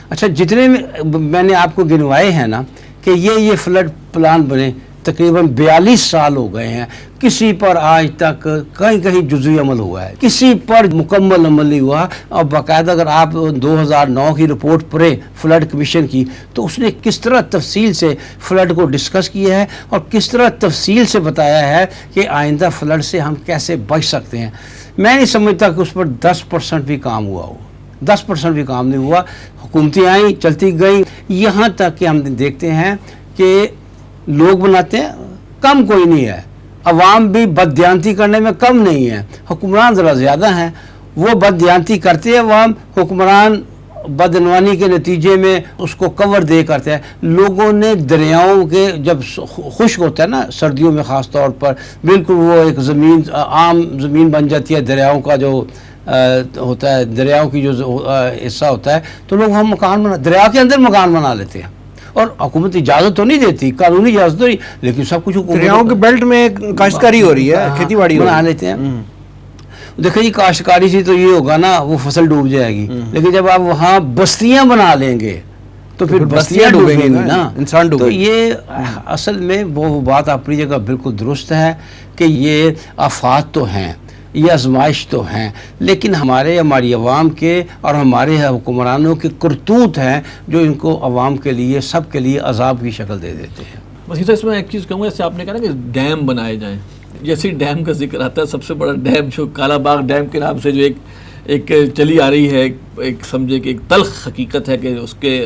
[SPEAKER 4] اچھا جتنے میں نے آپ کو گنوائے ہیں نا کہ یہ فلڈ پلان بنے، تقریباً 42 سال ہو گئے ہیں. کسی پر آج تک کہیں جزوی عمل ہوا ہے، کسی پر مکمل عمل نہیں ہوا. اور باقاعدہ اگر آپ 2009 کی رپورٹ پڑھیں فلڈ کمیشن کی تو اس نے کس طرح تفصیل سے فلڈ کو ڈسکس کیا ہے اور کس طرح تفصیل سے بتایا ہے کہ آئندہ فلڈ سے ہم کیسے بچ سکتے ہیں. میں نہیں سمجھتا کہ اس پر 10% بھی کام ہوا ہو. 10% بھی کام نہیں ہوا. حکومتیں آئیں چلتی گئیں، یہاں تک کہ ہم دیکھتے ہیں کہ لوگ بناتے ہیں، کم کوئی نہیں ہے. عوام بھی بددیانتی کرنے میں کم نہیں ہے، حکمران ذرا زیادہ ہیں. وہ بددیانتی کرتے ہیں عوام، حکمران بدعنوانی کے نتیجے میں اس کو کور دے کرتے ہیں. لوگوں نے دریاؤں کے جب خشک ہوتا ہے نا سردیوں میں خاص طور پر، بالکل وہ ایک زمین عام زمین بن جاتی ہے دریاؤں کا جو ہوتا ہے، دریاؤں کی جو حصہ ہوتا ہے، تو لوگ ہم دریا کے اندر مکان بنا لیتے ہیں. اور حکومت اجازت تو نہیں دیتی، قانونی اجازت تو نہیں، لیکن سب کچھ
[SPEAKER 2] دریاؤں کے بیلٹ میں کاشتکاری ہو رہی ہے، کھیتی باڑی
[SPEAKER 4] بنا لیتے ہیں. دیکھیں جی کاشتکاری سے تو یہ ہوگا نا وہ فصل ڈوب جائے گی، لیکن جب آپ وہاں بستیاں بنا لیں گے تو پھر بستیاں ڈوبیں گی نا،
[SPEAKER 2] انسان ڈوبیں.
[SPEAKER 4] تو یہ اصل میں وہ بات اپنی جگہ بالکل درست ہے کہ یہ آفات تو ہیں، یہ آزمائش تو ہیں، لیکن ہماری عوام کے اور ہمارے حکمرانوں کے کرتوت ہیں جو ان کو عوام کے لیے سب کے لیے عذاب کی شکل دے دیتے ہیں.
[SPEAKER 1] بس اس میں ایک چیز کہوں گا، جیسے آپ نے کہا نا کہ ڈیم بنائے جائیں، جیسے ڈیم کا ذکر آتا ہے، سب سے بڑا ڈیم جو کالا باغ ڈیم کے نام سے جو ایک چلی آ رہی ہے، ایک سمجھے کہ ایک تلخ حقیقت ہے کہ اس کے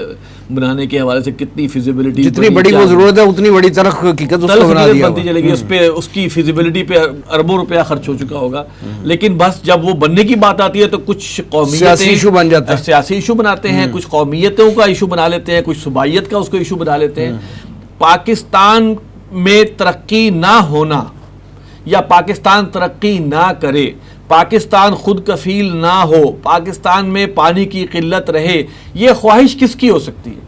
[SPEAKER 1] بنانے کے حوالے سے کتنی فیزیبلٹی،
[SPEAKER 2] جتنی بڑی وہ ضرورت ہے اتنی بڑی تلخ حقیقت اس کو بنا دیا
[SPEAKER 1] بنتی چلے گی. اس پہ اس کی فیزیبلٹی پہ اربوں روپیہ خرچ ہو چکا ہوگا، لیکن بس جب وہ بننے کی بات آتی ہے تو کچھ
[SPEAKER 2] سیاسی ایشو بن جاتا ہے،
[SPEAKER 1] سیاسی ایشو بناتے ہیں، کچھ قومیتوں کا ایشو بنا لیتے ہیں، کچھ صوبائیت کا اس کو ایشو بنا لیتے ہیں. پاکستان میں ترقی نہ ہونا یا پاکستان ترقی نہ کرے، پاکستان خود کفیل نہ ہو، پاکستان میں پانی کی قلت رہے، یہ خواہش کس کی ہو سکتی ہے؟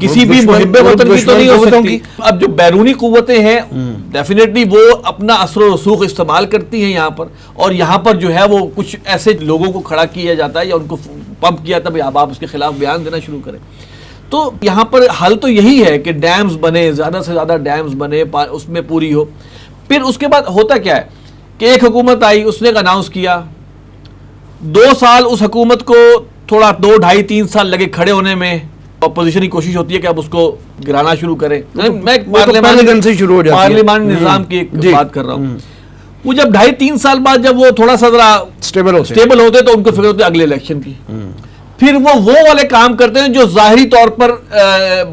[SPEAKER 1] کسی بھی محب وطن کی تو نہیں ہو سکتی. اب جو بیرونی قوتیں ہیں ڈیفینیٹلی وہ اپنا اثر و رسوخ استعمال کرتی ہیں یہاں پر، اور یہاں پر جو ہے وہ کچھ ایسے لوگوں کو کھڑا کیا جاتا ہے یا ان کو پمپ کیا تھا اب آپ اس کے خلاف بیان دینا شروع کریں. تو یہاں پر حل تو یہی ہے کہ ڈیمز بنے، زیادہ سے زیادہ ڈیمز بنے، اس میں پوری ہو. پھر اس کے بعد ہوتا کیا ہے کہ ایک حکومت آئی، اس نے ایک اناؤنس کیا، 2 سال اس حکومت کو تھوڑا 2, 2.5, 3 سال لگے کھڑے ہونے میں. اپوزیشن کی کوشش ہوتی ہے کہ اب اس کو گرانا شروع کرے. میں پارلیمانی نظام کی ایک بات کر رہا ہوں. وہ جب 2.5-3 سال بعد جب وہ تھوڑا سا ذرا اسٹیبل ہوتے تو ان کو فکر ہوتی ہے اگلے الیکشن کی. پھر وہ والے کام کرتے ہیں جو ظاہری طور پر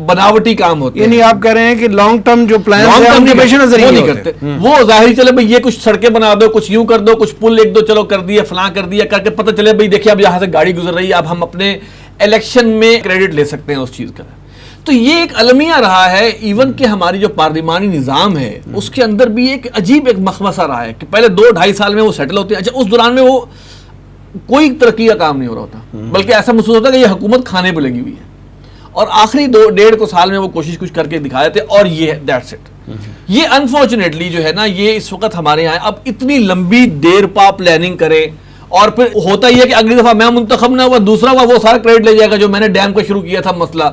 [SPEAKER 1] بناوٹی کام ہوتے ہیں.
[SPEAKER 2] یعنی آپ کہہ رہے ہیں کہ لانگ ٹرم جو پلان نہیں
[SPEAKER 1] کرتے، وہ ظاہری چلے بھائی یہ کچھ سڑکیں بنا دو، کچھ یوں کر دو، کچھ پل 1-2 چلو کر دیا، فلاں کر دیا، کر کے پتہ چلے بھائی دیکھیے اب یہاں سے گاڑی گزر رہی ہے، اب ہم اپنے الیکشن میں کریڈٹ لے سکتے ہیں اس چیز کا. تو یہ ایک المیہ رہا ہے. ایون کہ ہماری جو پارلیمانی نظام ہے اس کے اندر بھی ایک عجیب ایک مخمصہ رہا ہے کہ پہلے 2-2.5 سال میں وہ سیٹل ہوتے ہیں. اچھا اس دوران میں وہ کوئی ترقی کا کام نہیں ہو رہا ہوتا، بلکہ ایسا محسوس ہوتا ہے کہ یہ حکومت کھانے پہ لگی ہوئی ہے، اور آخری 2-1.5 سال میں وہ کوشش کچھ کر کے دکھا دیتے اور یہ دیٹس اٹ. یہ انفارچونیٹلی جو ہے نا یہ اس وقت ہمارے یہاں اب اتنی لمبی دیر پا پلاننگ کرے، اور پھر ہوتا یہ ہے کہ اگلی دفعہ میں منتخب نہ ہوا، دوسرا ہوا، وہ سارا کریڈٹ لے جائے گا جو میں نے ڈیم کا شروع کیا تھا مسئلہ.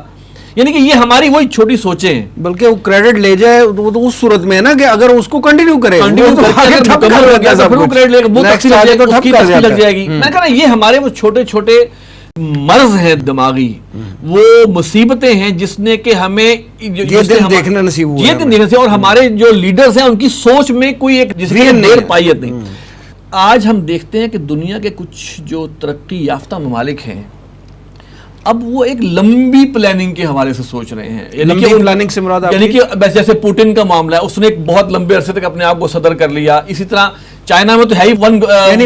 [SPEAKER 1] یعنی کہ یہ ہماری وہی چھوٹی سوچیں ہیں.
[SPEAKER 2] بلکہ وہ کریڈٹ لے جائے تو اس صورت میں ہے نا کہ اگر اس کو کنٹینیو کرے
[SPEAKER 1] لگ جائے گی. میں کہہ رہا یہ ہمارے وہ چھوٹے چھوٹے مرض ہے دماغی، وہ مصیبتیں ہیں جس نے کہ ہمیں
[SPEAKER 2] یہ دن دیکھنا نصیب ہوا،
[SPEAKER 1] یہ دن دیکھنا نصیب، اور ہمارے جو لیڈرز ہیں ان کی سوچ میں کوئی ایک جس کی دیر پائیت نہیں۔ آج ہم دیکھتے ہیں کہ دنیا کے کچھ جو ترقی یافتہ ممالک ہیں اب وہ ایک لمبی پلاننگ کے حوالے سے سوچ رہے ہیں،
[SPEAKER 2] لمبی پلاننگ سے مراد
[SPEAKER 1] یعنی کہ جیسے پوٹن کا معاملہ ہے، اس نے ایک بہت لمبے عرصے تک اپنے آپ کو صدر کر لیا، اسی طرح چائنا میں تو ہے ہی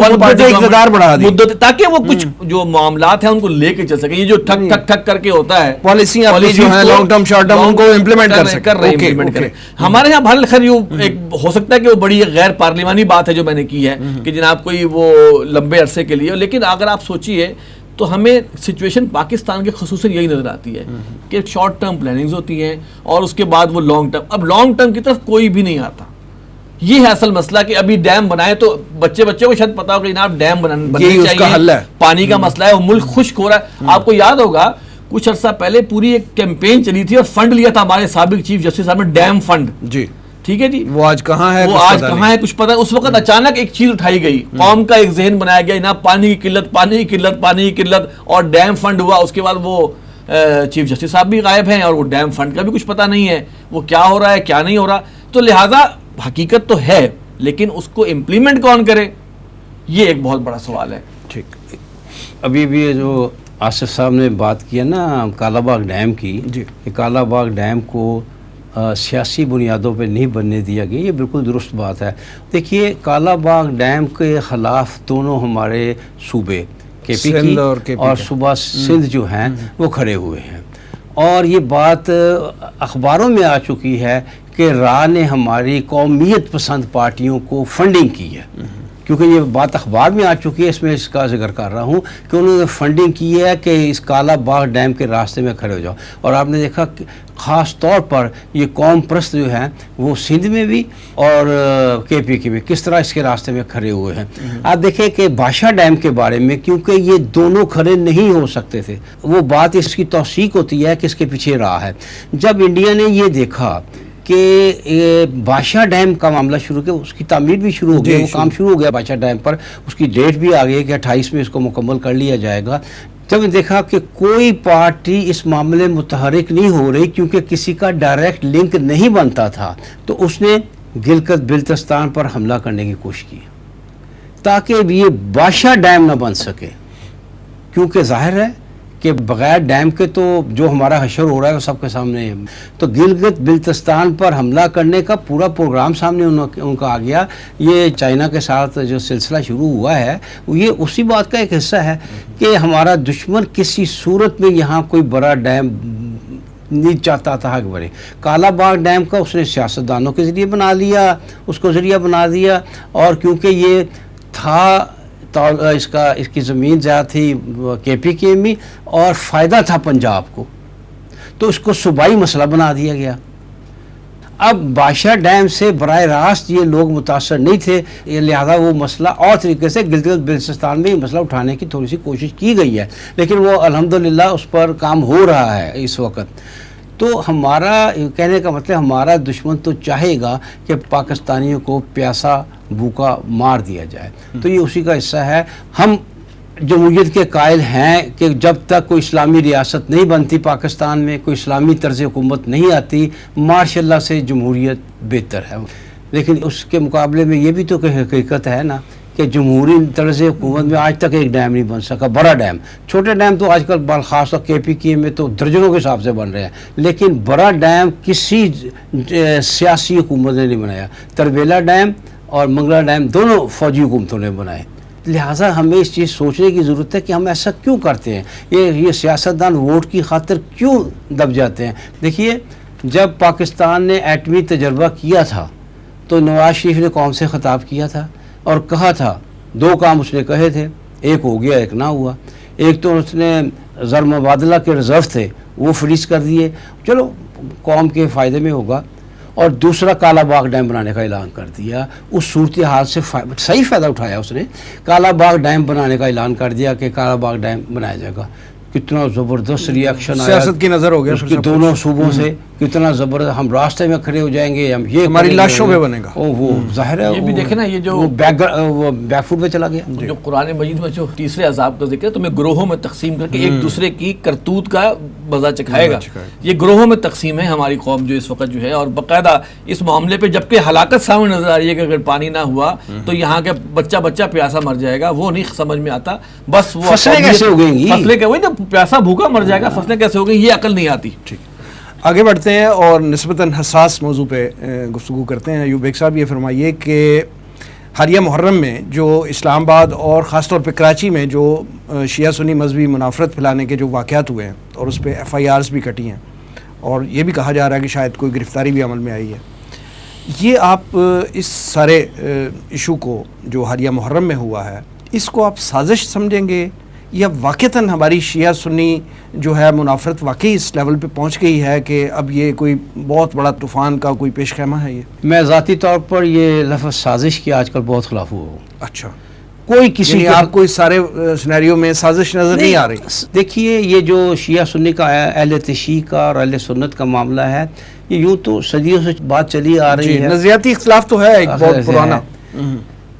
[SPEAKER 2] اقتدار بڑھا دی
[SPEAKER 1] مدت، تاکہ وہ کچھ جو معاملات ہیں ان کو لے کے چل سکیں۔ یہ جو ٹھک ٹھک ٹھک کر کے ہوتا ہے
[SPEAKER 2] پالیسیاں جو ہیں لانگ ٹرم شارٹ ٹرم ان کو امپلیمنٹ کر رہے ہیں۔
[SPEAKER 1] ہمارے یہاں بہرحال خیر ایک ہو سکتا ہے کہ وہ بڑی غیر پارلیمانی بات ہے جو میں نے کی ہے کہ جناب کوئی وہ لمبے عرصے کے لیے، لیکن اگر آپ سوچیے تو ہمیں سچویشن پاکستان کے خصوصاً یہی نظر آتی ہے کہ شارٹ ٹرم پلاننگز ہوتی ہیں اور اس کے بعد وہ لانگ ٹرم، اب لانگ ٹرم کی طرف کوئی بھی نہیں آتا۔ یہ ہے اصل مسئلہ کہ ابھی ڈیم بنائے تو بچے کو شاید پتا ہو کہ جناب ڈیم بننے چاہیے، پانی کا مسئلہ ہے، وہ ملک خشک ہو رہا ہے۔ آپ کو یاد ہوگا کچھ عرصہ پہلے پوری ایک کیمپین چلی تھی اور فنڈ لیا تھا ہمارے سابق چیف جسٹس صاحب نے، ڈیم فنڈ،
[SPEAKER 2] جی
[SPEAKER 1] ٹھیک ہے جی،
[SPEAKER 2] وہ آج کہاں ہے،
[SPEAKER 1] وہ آج کہاں ہے کچھ پتہ۔ اس وقت اچانک ایک چیز اٹھائی گئی، قوم کا ایک ذہن بنایا گیا جناب پانی کی قلت، پانی کی قلت، پانی کی قلت، اور ڈیم فنڈ ہوا۔ اس کے بعد وہ چیف جسٹس صاحب بھی غائب ہیں اور وہ ڈیم فنڈ کا بھی کچھ پتہ نہیں ہے وہ کیا ہو رہا ہے کیا نہیں ہو رہا۔ تو لہٰذا حقیقت تو ہے لیکن اس کو امپلیمنٹ کون کرے، یہ ایک بہت بڑا سوال ہے۔
[SPEAKER 2] ٹھیک،
[SPEAKER 4] ابھی بھی جو آصف صاحب نے بات کی ہے نا کالا باغ ڈیم کی، کہ کالا باغ ڈیم کو سیاسی بنیادوں پہ نہیں بننے دیا گیا، یہ بالکل درست بات ہے۔ دیکھیے کالا باغ ڈیم کے خلاف دونوں ہمارے صوبے کے پی کی اور صوبہ سندھ جو ہیں وہ کھڑے ہوئے ہیں، اور یہ بات اخباروں میں آ چکی ہے کہ راہ نے ہماری قومیت پسند پارٹیوں کو فنڈنگ کی ہے، کیونکہ یہ بات اخبار میں آ چکی ہے، اس میں اس کا ذکر کر رہا ہوں کہ انہوں نے فنڈنگ کی ہے کہ اس کالا باغ ڈیم کے راستے میں کھڑے ہو جاؤ۔ اور آپ نے دیکھا کہ خاص طور پر یہ قوم پرست جو ہیں وہ سندھ میں بھی اور کے پی کے بھی کس طرح اس کے راستے میں کھڑے ہوئے ہیں۔ آپ دیکھیں کہ بادشاہ ڈیم کے بارے میں، کیونکہ یہ دونوں کھڑے نہیں ہو سکتے تھے، وہ بات اس کی توثیق ہوتی ہے کہ اس کے پیچھے راہ ہے۔ جب انڈیا نے یہ دیکھا کہ بادشاہ ڈیم کا معاملہ شروع کیا، اس کی تعمیر بھی شروع ہو گئی، وہ کام شروع ہو گیا بادشاہ ڈیم پر، اس کی ڈیٹ بھی آ گئی کہ 28 میں اس کو مکمل کر لیا جائے گا۔ جب دیکھا کہ کوئی پارٹی اس معاملے متحرک نہیں ہو رہی کیونکہ کسی کا ڈائریکٹ لنک نہیں بنتا تھا، تو اس نے گلگت بلتستان پر حملہ کرنے کی کوشش کی تاکہ یہ بادشاہ ڈیم نہ بن سکے، کیونکہ ظاہر ہے کہ بغیر ڈیم کے تو جو ہمارا حشر ہو رہا ہے وہ سب کے سامنے ہے۔ تو گلگت بلتستان پر حملہ کرنے کا پورا پروگرام سامنے ان کا آ گیا۔ یہ چائنا کے ساتھ جو سلسلہ شروع ہوا ہے یہ اسی بات کا ایک حصہ ہے کہ ہمارا دشمن کسی صورت میں یہاں کوئی بڑا ڈیم نہیں چاہتا تھا کہ بڑے۔ کالا باغ ڈیم کا اس نے سیاستدانوں کے ذریعے بنا لیا، اس کو ذریعہ بنا دیا، اور کیونکہ یہ تھا اس کی زمین زیادہ تھی کے پی کے میں اور فائدہ تھا پنجاب کو، تو اس کو صوبائی مسئلہ بنا دیا گیا۔ اب بادشاہ ڈیم سے براہ راست یہ لوگ متاثر نہیں تھے، لہذا وہ مسئلہ اور طریقے سے گلگت بلتستان میں یہ مسئلہ اٹھانے کی تھوڑی سی کوشش کی گئی ہے، لیکن وہ الحمدللہ اس پر کام ہو رہا ہے اس وقت۔ تو ہمارا کہنے کا مطلب ہمارا دشمن تو چاہے گا کہ پاکستانیوں کو پیاسا بھوکا مار دیا جائے، تو یہ اسی کا حصہ ہے۔ ہم جمہوریت کے قائل ہیں کہ جب تک کوئی اسلامی ریاست نہیں بنتی پاکستان میں، کوئی اسلامی طرز حکومت نہیں آتی، ماشاء اللہ سے جمہوریت بہتر ہے، لیکن اس کے مقابلے میں یہ بھی تو کہ حقیقت ہے نا کہ جمہوری طرز حکومت میں آج تک ایک ڈیم نہیں بن سکا، بڑا ڈیم۔ چھوٹے ڈیم تو آج کل خاص طور کے پی کے میں تو درجنوں کے حساب سے بن رہے ہیں، لیکن بڑا ڈیم کسی سیاسی حکومت نے نہیں بنایا۔ تربیلا ڈیم اور منگلا ڈیم دونوں فوجی حکومتوں نے بنائے۔ لہٰذا ہمیں اس چیز سوچنے کی ضرورت ہے کہ ہم ایسا کیوں کرتے ہیں، یہ سیاستدان ووٹ کی خاطر کیوں دب جاتے ہیں۔ دیکھیے جب پاکستان نے ایٹمی تجربہ کیا تھا تو نواز شریف نے قوم سے خطاب کیا تھا اور کہا تھا، دو کام اس نے کہے تھے، ایک ہو گیا ایک نہ ہوا۔ ایک تو اس نے زر مبادلہ کے ریزرو تھے وہ فریز کر دیے، چلو قوم کے فائدے میں ہوگا، اور دوسرا کالا باغ ڈیم بنانے کا اعلان کر دیا۔ اس صورتحال سے صحیح فائدہ اٹھایا اس نے، کالا باغ ڈیم بنانے کا اعلان کر دیا کہ کالا باغ ڈیم بنایا جائے گا۔ کتنا زبردست ری ایکشن آیا
[SPEAKER 2] سیاست کی نظر ہو گیا
[SPEAKER 4] اس کے دونوں صوبوں سے کتنا زبردست، ہم راستے میں کھڑے ہو جائیں گے، ہم یہ
[SPEAKER 2] ہماری لاشوں پہ بنے گا.
[SPEAKER 4] وہ ظاہر ہے.
[SPEAKER 1] یہ بھی دیکھیں نا، یہ جو
[SPEAKER 4] بیک فوٹ پہ چلا گیا.
[SPEAKER 1] جو قرآن مجید میں جو تیسرے عذاب کا ذکر ہے، تمہیں گروہوں میں تقسیم کر کے ایک دوسرے کی کرتوت کا مزہ چکھائے گا. یہ گروہوں میں تقسیم ہے ہماری قوم جو اس وقت جو ہے، اور باقاعدہ اس معاملے پہ جبکہ ہلاکت سامنے نظر آ رہی ہے کہ اگر پانی نہ ہوا تو یہاں کے بچہ پیاسا مر جائے گا. وہ نہیں سمجھ میں آتا. بس وہ
[SPEAKER 4] فصلیں کیسے ہو گئیں گی،
[SPEAKER 1] فصلیں وہی نا، پیاسا بھوکا مر جائے گا، فصلیں کیسے ہو گئی، یہ عقل نہیں آتی.
[SPEAKER 2] آگے بڑھتے ہیں اور نسبتاً حساس موضوع پہ گفتگو کرتے ہیں. ایوب بیگ صاحب یہ فرمائیے کہ حالیہ محرم میں جو اسلام آباد اور خاص طور پہ کراچی میں جو شیعہ سنی مذہبی منافرت پھیلانے کے جو واقعات ہوئے ہیں اور اس پہ FIRs بھی کٹی ہیں اور یہ بھی کہا جا رہا ہے کہ شاید کوئی گرفتاری بھی عمل میں آئی ہے، یہ آپ اس سارے ایشو کو جو حالیہ محرم میں ہوا ہے، اس کو آپ سازش سمجھیں گے یا واقعتاً ہماری شیعہ سنی جو ہے منافرت واقعی اس لیول پہ پہنچ گئی ہے کہ اب یہ کوئی بہت بڑا طوفان کا کوئی پیش خیمہ ہے؟ یہ
[SPEAKER 4] میں ذاتی طور پر یہ لفظ سازش کی آج کل بہت خلاف ہوا ہوں.
[SPEAKER 2] اچھا،
[SPEAKER 4] کوئی کسی
[SPEAKER 2] یعنی آپ کو اس سارے سینیریو میں سازش نظر نہیں آ رہی؟
[SPEAKER 4] دیکھیے، یہ جو شیعہ سنی کا اہل تشیع کا اور اہل سنت کا معاملہ ہے، یہ یوں تو صدیوں سے بات چلی آ رہی ہے.
[SPEAKER 2] نظریاتی اختلاف تو ہے ایک بہت پرانا،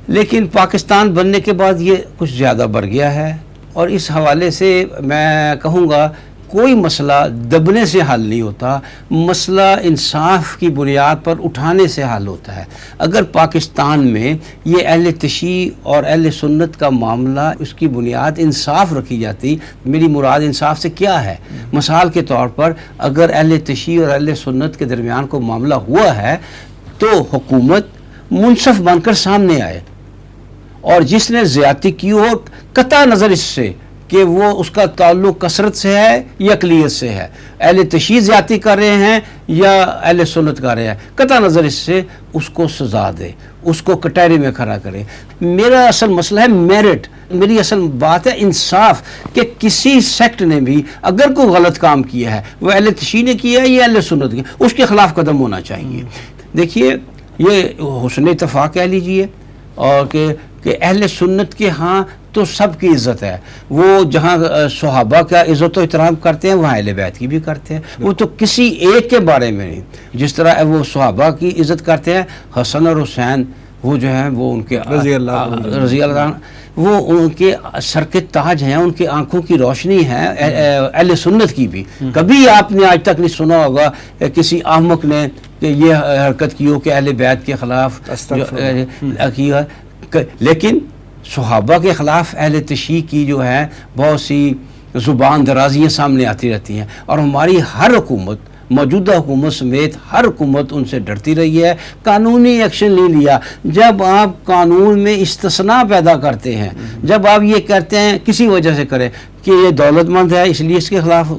[SPEAKER 4] لیکن پاکستان بننے کے بعد یہ کچھ زیادہ بڑھ گیا ہے. اور اس حوالے سے میں کہوں گا کوئی مسئلہ دبنے سے حل نہیں ہوتا، مسئلہ انصاف کی بنیاد پر اٹھانے سے حل ہوتا ہے. اگر پاکستان میں یہ اہل تشیع اور اہل سنت کا معاملہ اس کی بنیاد انصاف رکھی جاتی، میری مراد انصاف سے کیا ہے؟ مثال کے طور پر اگر اہل تشیع اور اہل سنت کے درمیان کوئی معاملہ ہوا ہے تو حکومت منصف بن کر سامنے آئے، اور جس نے زیادتی کی ہو قطع نظر اس سے کہ وہ اس کا تعلق کثرت سے ہے یا اقلیت سے ہے، اہل تشیع زیادتی کر رہے ہیں یا اہل سنت کر رہے ہیں، قطع نظر اس سے اس کو سزا دے، اس کو کٹہرے میں کھڑا کرے. میرا اصل مسئلہ ہے میرٹ، میری اصل بات ہے انصاف، کہ کسی سیکٹ نے بھی اگر کوئی غلط کام کیا ہے، وہ اہل تشیع نے کیا ہے یا اہل سنت نے، اس کے خلاف قدم ہونا چاہیے. دیکھیے، یہ حسن اتفاق کہہ لیجئے، اور کہ اہل سنت کے ہاں تو سب کی عزت ہے. وہ جہاں صحابہ کا عزت و احترام کرتے ہیں وہاں اہل بیت کی بھی کرتے ہیں. وہ تو کسی ایک کے بارے میں نہیں. جس طرح وہ صحابہ کی عزت کرتے ہیں، حسن اور حسین وہ جو ہیں وہ ان کے رضی اللہ عنہ، وہ ان کے سر کے تاج ہیں، ان کی آنکھوں کی روشنی ہے، اہل سنت کی بھی. کبھی آپ نے آج تک نہیں سنا ہوگا کسی احمق نے کہ یہ حرکت کی ہو کہ اہل بیت کے خلاف کیا. لیکن صحابہ کے خلاف اہل تشیع کی جو ہے بہت سی زبان درازیاں سامنے آتی رہتی ہیں، اور ہماری ہر حکومت، موجودہ حکومت سمیت ہر حکومت ان سے ڈرتی رہی ہے، قانونی ایکشن نہیں لیا. جب آپ قانون میں استثناء پیدا کرتے ہیں، جب آپ یہ کہتے ہیں کسی وجہ سے کریں کہ یہ دولت مند ہے اس لیے اس کے خلاف،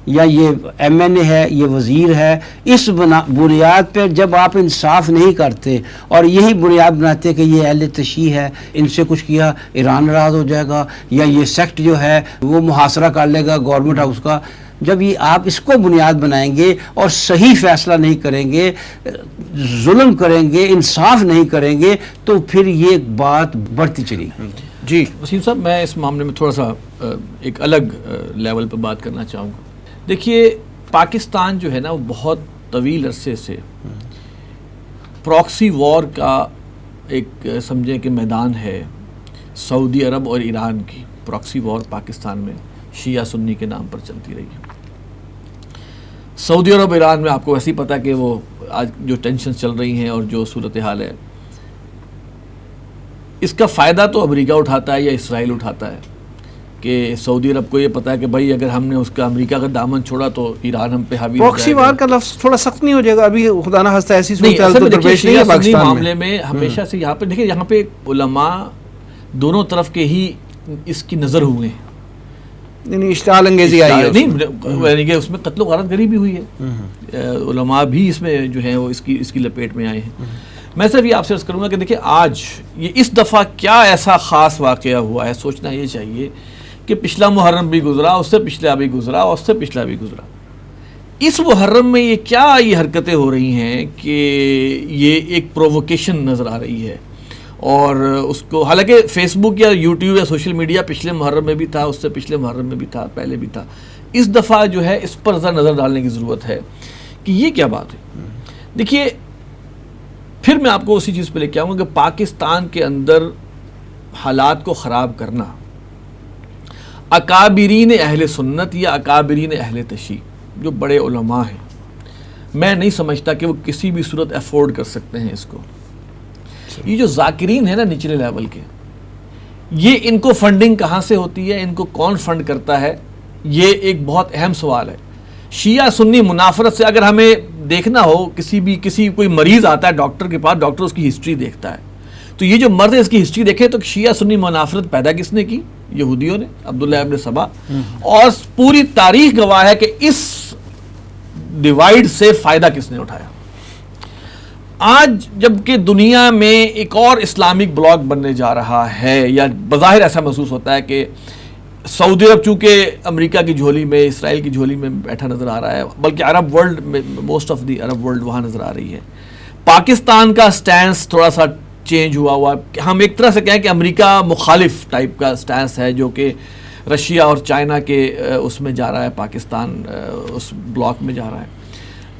[SPEAKER 4] یا یہ MNA ہے، یہ وزیر ہے، اس بنیاد پہ جب آپ انصاف نہیں کرتے اور یہی بنیاد بناتے کہ یہ اہل تشیع ہے، ان سے کچھ کیا ایران ناراض ہو جائے گا، یا یہ سیکٹ جو ہے وہ محاصرہ کر لے گا گورنمنٹ ہاؤس کا، جب یہ آپ اس کو بنیاد بنائیں گے اور صحیح فیصلہ نہیں کریں گے، ظلم کریں گے، انصاف نہیں کریں گے، تو پھر یہ بات بڑھتی چلی گی.
[SPEAKER 2] جی
[SPEAKER 1] وسیم صاحب، میں اس معاملے میں تھوڑا سا ایک الگ لیول پہ بات کرنا چاہوں گا. دیکھیے، پاکستان جو ہے نا وہ بہت طویل عرصے سے پراکسی وار کا ایک سمجھیں کہ میدان ہے. سعودی عرب اور ایران کی پراکسی وار پاکستان میں شیعہ سنی کے نام پر چلتی رہی ہے. سعودی عرب ایران میں آپ کو ویسے ہی پتہ کہ وہ آج جو ٹینشن چل رہی ہیں اور جو صورتحال ہے، اس کا فائدہ تو امریکہ اٹھاتا ہے یا اسرائیل اٹھاتا ہے کہ سعودی عرب کو یہ پتا ہے کہ بھائی اگر ہم نے اس کا امریکہ کا دامن چھوڑا تو ایران ہم پہ حاوی ہو جائے گا.
[SPEAKER 2] پراکسی وار کا لفظ تھوڑا سخت نہیں ہو جائے گا؟ ابھی خدا نہ خواستہ ایسی
[SPEAKER 1] صورتحال
[SPEAKER 2] تو درپیش نہیں ہے پاکستان میں.
[SPEAKER 1] معاملے میں ہمیشہ سے یہاں پہ دیکھیں، یہاں پہ علماء دونوں طرف کے ہی اس کی نظر ہوئے ہیں.
[SPEAKER 2] یعنی اشتعال انگیزی آئی ہے
[SPEAKER 1] نہیں کہ اس میں قتل و غارت گری بھی ہوئی ہے، علماء بھی اس میں جو ہیں وہ اس کی لپیٹ میں آئے ہیں. میں صرف یہ آپ سے عرض کروں گا کہ دیکھیں، آج یہ اس دفعہ کیا ایسا خاص واقعہ ہوا ہے، سوچنا یہ چاہیے کہ پچھلا محرم بھی گزرا، اس سے پچھلا بھی گزرا، اور اس سے پچھلا بھی گزرا. اس محرم میں یہ حرکتیں ہو رہی ہیں کہ یہ ایک پرووکیشن نظر آ رہی ہے. اور اس کو حالانکہ فیس بک یا یوٹیوب یا سوشل میڈیا پچھلے محرم میں بھی تھا، اس سے پچھلے محرم میں بھی تھا، پہلے بھی تھا. اس دفعہ جو ہے اس پر ذرا نظر ڈالنے کی ضرورت ہے کہ یہ کیا بات ہے. دیکھیے پھر میں آپ کو اسی چیز پہ لے کے آؤں گا کہ پاکستان کے اندر حالات کو خراب کرنا اکابرین اہل سنت یا اکابرین اہل تشیع جو بڑے علماء ہیں، میں نہیں سمجھتا کہ وہ کسی بھی صورت افورڈ کر سکتے ہیں اس کو. یہ جو ذاکرین ہیں نا نچلے لیول کے، یہ ان کو فنڈنگ کہاں سے ہوتی ہے، ان کو کون فنڈ کرتا ہے، یہ ایک بہت اہم سوال ہے. شیعہ سنی منافرت سے اگر ہمیں دیکھنا ہو، کوئی مریض آتا ہے ڈاکٹر کے پاس، ڈاکٹر اس کی ہسٹری دیکھتا ہے، تو یہ جو مرض ہے اس کی ہسٹری دیکھیں تو شیعہ سنی منافرت پیدا کس نے کی؟ یہودیوں نے، عبداللہ ابن سبا. اور پوری تاریخ گواہ ہے کہ اس ڈیوائیڈ سے فائدہ کس نے اٹھایا. آج جبکہ دنیا میں ایک اور اسلامک بلاک بننے جا رہا ہے، یا بظاہر ایسا محسوس ہوتا ہے کہ سعودی عرب چونکہ امریکہ کی جھولی میں، اسرائیل کی جھولی میں بیٹھا نظر آ رہا ہے، بلکہ عرب ورلڈ میں most of the Arab world وہاں نظر آ رہی ہے. پاکستان کا سٹینس تھوڑا سا چینج ہوا ہم ایک طرح سے کہیں کہ امریکہ مخالف ٹائپ کا سٹینس ہے، جو کہ رشیا اور چائنا کے اس میں جا رہا ہے، پاکستان اس بلاک میں جا رہا ہے.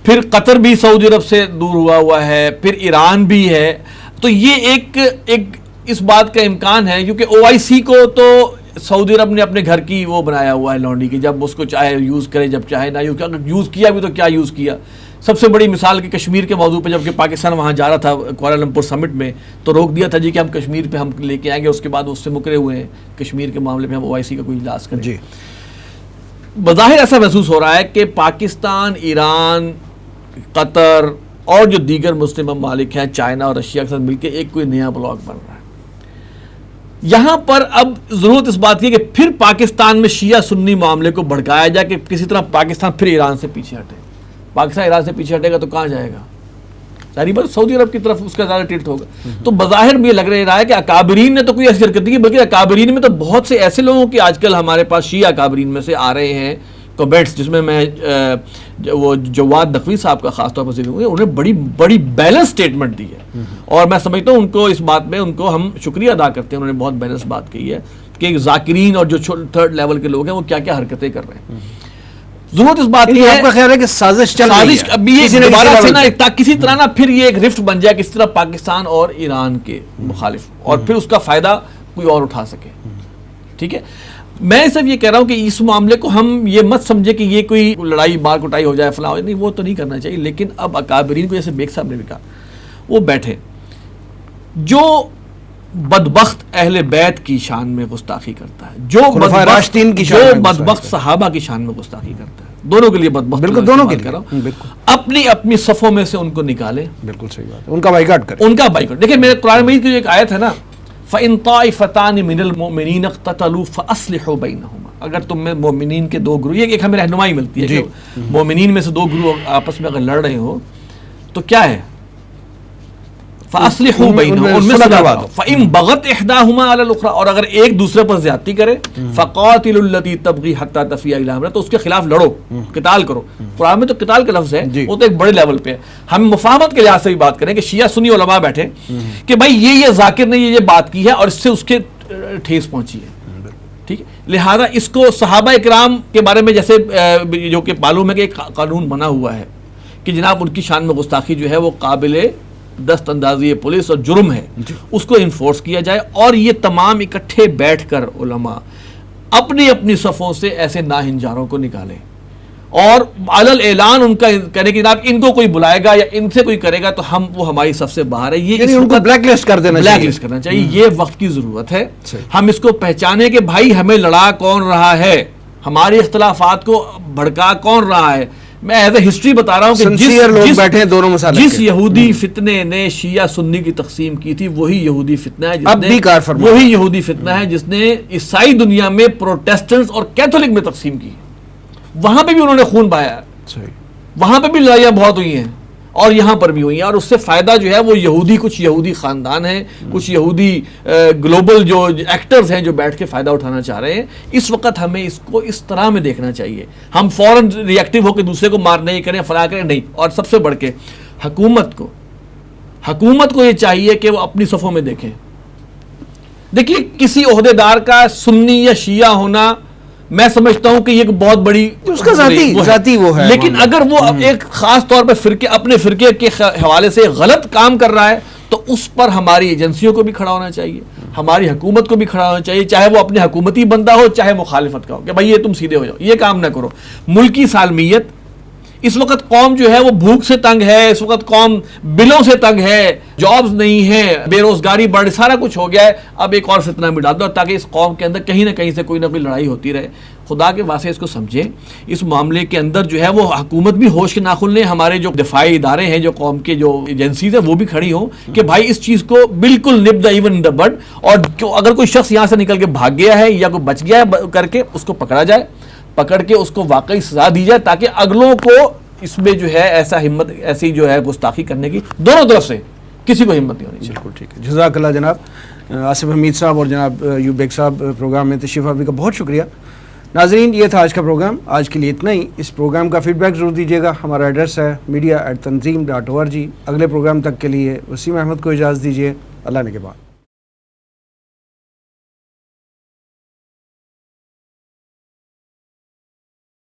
[SPEAKER 1] پھر قطر بھی سعودی عرب سے دور ہوا ہے، پھر ایران بھی ہے. تو یہ ایک اس بات کا امکان ہے، کیونکہ OIC کو تو سعودی عرب نے اپنے گھر کی وہ بنایا ہوا ہے لونڈی کی، جب اس کو چاہے یوز کرے، جب چاہے نہ یوز کرے. اگر یوز کیا بھی تو کیا یوز کیا. سب سے بڑی مثال کہ کشمیر کے موضوع پہ جب کہ پاکستان وہاں جا رہا تھا کوالالمپور سمٹ میں، تو روک دیا تھا جی کہ ہم کشمیر پہ ہم لے کے آئیں گے، اس کے بعد اس سے مکرے ہوئے ہیں کشمیر کے معاملے میں ہم OIC کا کوئی اجلاس کریں.
[SPEAKER 2] جی
[SPEAKER 1] بظاہر ایسا محسوس ہو رہا ہے کہ پاکستان، ایران، قطر اور جو دیگر مسلم ممالک ہیں چائنا اور رشیا کے ساتھ مل کے ایک کوئی نیا بلاک بن رہا ہے. یہاں پر اب ضرورت اس بات کی کہ پھر پاکستان میں شیعہ سنی معاملے کو بھڑکایا جائے کہ کسی طرح پاکستان پھر ایران سے پیچھے ہٹے. پاکستان ایران سے پیچھے ہٹے گا تو کہاں جائے گا؟ ساری بات سعودی عرب کی طرف اس کا زیادہ ٹلٹ ہوگا. تو بظاہر بھی لگ رہا ہے کہ اکابرین نے تو کوئی ایسی حرکت نہیں کی، بلکہ اکابرین میں تو بہت سے ایسے لوگوں کی آج کل ہمارے پاس شیعہ اکابرین میں سے آ رہے ہیں کمنٹس، جس میں وہ جواد نقوی صاحب کا خاص طور پر ذکر ہوا. انہیں بڑی بیلنس سٹیٹمنٹ دی ہے، اور میں سمجھتا ہوں ان کو اس بات میں ان کو ہم شکریہ ادا کرتے ہیں. انہوں نے بہت بیلنس بات کہی ہے کہ ذاکرین اور جو تھرڈ لیول کے لوگ ہیں وہ کیا کیا حرکتیں کر رہے ہیں. ضرورت اس بات کی ہے،
[SPEAKER 2] آپ کا خیال ہے کہ سازش چل رہی ہے،
[SPEAKER 1] ابھی یہ دوبارہ سے نا کسی طرح نا پھر یہ ایک رفٹ بن جائے کس طرح پاکستان اور ایران کے مخالف، اور پھر اس کا فائدہ کوئی اور اٹھا سکے. ٹھیک ہے، میں صرف یہ کہہ رہا ہوں کہ اس معاملے کو ہم یہ مت سمجھے کہ یہ کوئی لڑائی مار کٹائی ہو جائے فلاں، نہیں، وہ تو نہیں کرنا چاہیے. لیکن اب اکابرین کو، جیسے بیگ صاحب نے بھی کہا، وہ بیٹھے جو بدبخت اہل بیت کی شان میں گستاخی کرتا ہے، جو بدبخت صحابہ کی شان میں گستاخی کرتا ہے، دونوں کے لیے بدبخت،
[SPEAKER 2] بالکل دونوں کے لیے،
[SPEAKER 1] بالکل اپنی صفوں میں سے ان کو نکالے.
[SPEAKER 2] بالکل صحیح بات ہے، ان کا بائیکاٹ کریں، ان کا
[SPEAKER 1] بائیکاٹ. دیکھیں میرے قرآن مجید کی جو ایک آیت ہے نا، فَإِن طَائِفَتَانِ مِنَ الْمُؤْمِنِينَ اقْتَتَلُوا فَأَصْلِحُوا بَيْنَهُمَا. اگر تم میں مومنین کے دو گروہ، یہ ایک ہمیں رہنمائی ملتی ہے کہ مومنین میں سے دو گروہ آپس میں اگر لڑ رہے ہو تو کیا ہے، فَأَصْلِحُوا بَيْنَهُمْ، ان میں صلح کرو. فَإِن بَغَتْ إِحْدَاهُمَا عَلَى الْأُخْرَى، اور اگر ایک دوسرے پر زیادتی کرے، فَقَاتِلُوا الَّتِي تَبْغِي حَتَّى تَفِيَ إِلَىٰ أَمْرِ اللَّهِ، تو اس کے خلاف لڑو، قتال کرو. قرآن میں تو قتال کا لفظ ہے، وہ تو ایک بڑے لیول پہ ہے. ہم مفاہمت کے لحاظ سے بھی بات کریں کہ شیعہ سنی علماء بیٹھے کہ بھائی یہ ذاکر نے یہ بات کی ہے اور اس سے اس کے ٹھیس پہنچی ہے. ٹھیک ہے، لہذا اس کو صحابہ اکرام کے بارے میں جیسے جو کہ معلوم ہے کہ ایک قانون بنا ہوا ہے کہ جناب ان کی شان میں گستاخی جو ہے وہ قابل دست اندازی پولیس اور جرم ہے، اس کو انفورس کیا جائے. اور یہ تمام اکٹھے بیٹھ کر علماء اپنی اپنی صفوں سے ایسے ناہنجاروں کو نکالیں اور علل اعلان ان کا کہنے کہ جناب ان کو کوئی بلائے گا یا ان سے کوئی کرے گا تو وہ ہماری صف سے باہر ہے. یہ
[SPEAKER 2] ان کو بلیک لسٹ کر دینا چاہیے،
[SPEAKER 1] بلیک لسٹ کرنا چاہیے. یہ وقت کی ضرورت ہے. ہم اس کو پہچانے کہ بھائی ہمیں لڑا کون رہا ہے، ہماری اختلافات کو بھڑکا کون رہا ہے. میں ایز اے ہسٹری بتا رہا ہوں کہ جس یہودی فتنے نے شیعہ سنی کی تقسیم کی تھی وہی یہودی فتنہ ہے جس نے عیسائی دنیا میں پروٹیسٹنٹس اور کیتھولک میں تقسیم کی. وہاں پہ بھی انہوں نے خون بہایا، وہاں پہ بھی لڑائیاں بہت ہوئی ہیں اور یہاں پر بھی ہوئی ہیں. اور اس سے فائدہ جو ہے وہ کچھ یہودی خاندان ہیں، کچھ یہودی گلوبل جو ایکٹرز ہیں جو بیٹھ کے فائدہ اٹھانا چاہ رہے ہیں. اس وقت ہمیں اس کو اس طرح میں دیکھنا چاہیے. ہم فوراً ریئیکٹیو ہو کے دوسرے کو مار نہیں کریں، فلاں کریں نہیں. اور سب سے بڑھ کے حکومت کو یہ چاہیے کہ وہ اپنی صفوں میں دیکھیں. دیکھیے کسی عہدیدار کا سنی یا شیعہ ہونا میں سمجھتا ہوں کہ یہ ایک بہت بڑی
[SPEAKER 2] اس کا ذاتی وہ ہے،
[SPEAKER 1] لیکن اگر وہ ایک خاص طور پہ اپنے فرقے کے حوالے سے غلط کام کر رہا ہے تو اس پر ہماری ایجنسیوں کو بھی کھڑا ہونا چاہیے، ہماری حکومت کو بھی کھڑا ہونا چاہیے، چاہے وہ اپنے حکومتی بندہ ہو چاہے مخالفت کا ہو، کہ بھائی یہ تم سیدھے ہو جاؤ، یہ کام نہ کرو۔ ملکی سالمیت، اس وقت قوم جو ہے وہ بھوک سے تنگ ہے، اس وقت قوم بلوں سے تنگ ہے، جابز نہیں ہے، بے روزگاری بڑھ، سارا کچھ ہو گیا ہے، اب ایک اور فتنہ بھی ڈال دو تاکہ اس قوم کے اندر کہیں نہ کہیں سے کوئی نہ کوئی لڑائی ہوتی رہے۔ خدا کے واسطے اس کو سمجھیں، اس معاملے کے اندر جو ہے وہ حکومت بھی ہوش کے ناخن لیں، ہمارے جو دفاعی ادارے ہیں، جو قوم کے جو ایجنسیز ہیں وہ بھی کھڑی ہوں کہ بھائی اس چیز کو بالکل نپ دا ایون ان دا بڈ، اور اگر کوئی شخص یہاں سے نکل کے بھاگ گیا ہے یا کوئی بچ گیا ہے کر کے، اس کو پکڑا جائے، پکڑ کے اس کو واقعی سزا دی جائے تاکہ اگلوں کو اس میں جو ہے ایسی جو ہے گستاخی کرنے کی دونوں طرف سے کسی کو ہمت نہیں ہونی چاہیے۔
[SPEAKER 2] بالکل ٹھیک ہے، جزاک اللہ جناب آصف حمید صاحب اور جناب ایوب بیگ صاحب، پروگرام میں تشریف آوری کا بہت شکریہ۔ ناظرین، یہ تھا آج کا پروگرام، آج کے لیے اتنا ہی۔ اس پروگرام کا فیڈ بیک ضرور دیجیے گا، ہمارا ایڈریس ہے media@tanzeem.org۔ اگلے پروگرام تک کے لیے وسیم احمد کو اجازت دیجیے، اللہ نگہبان۔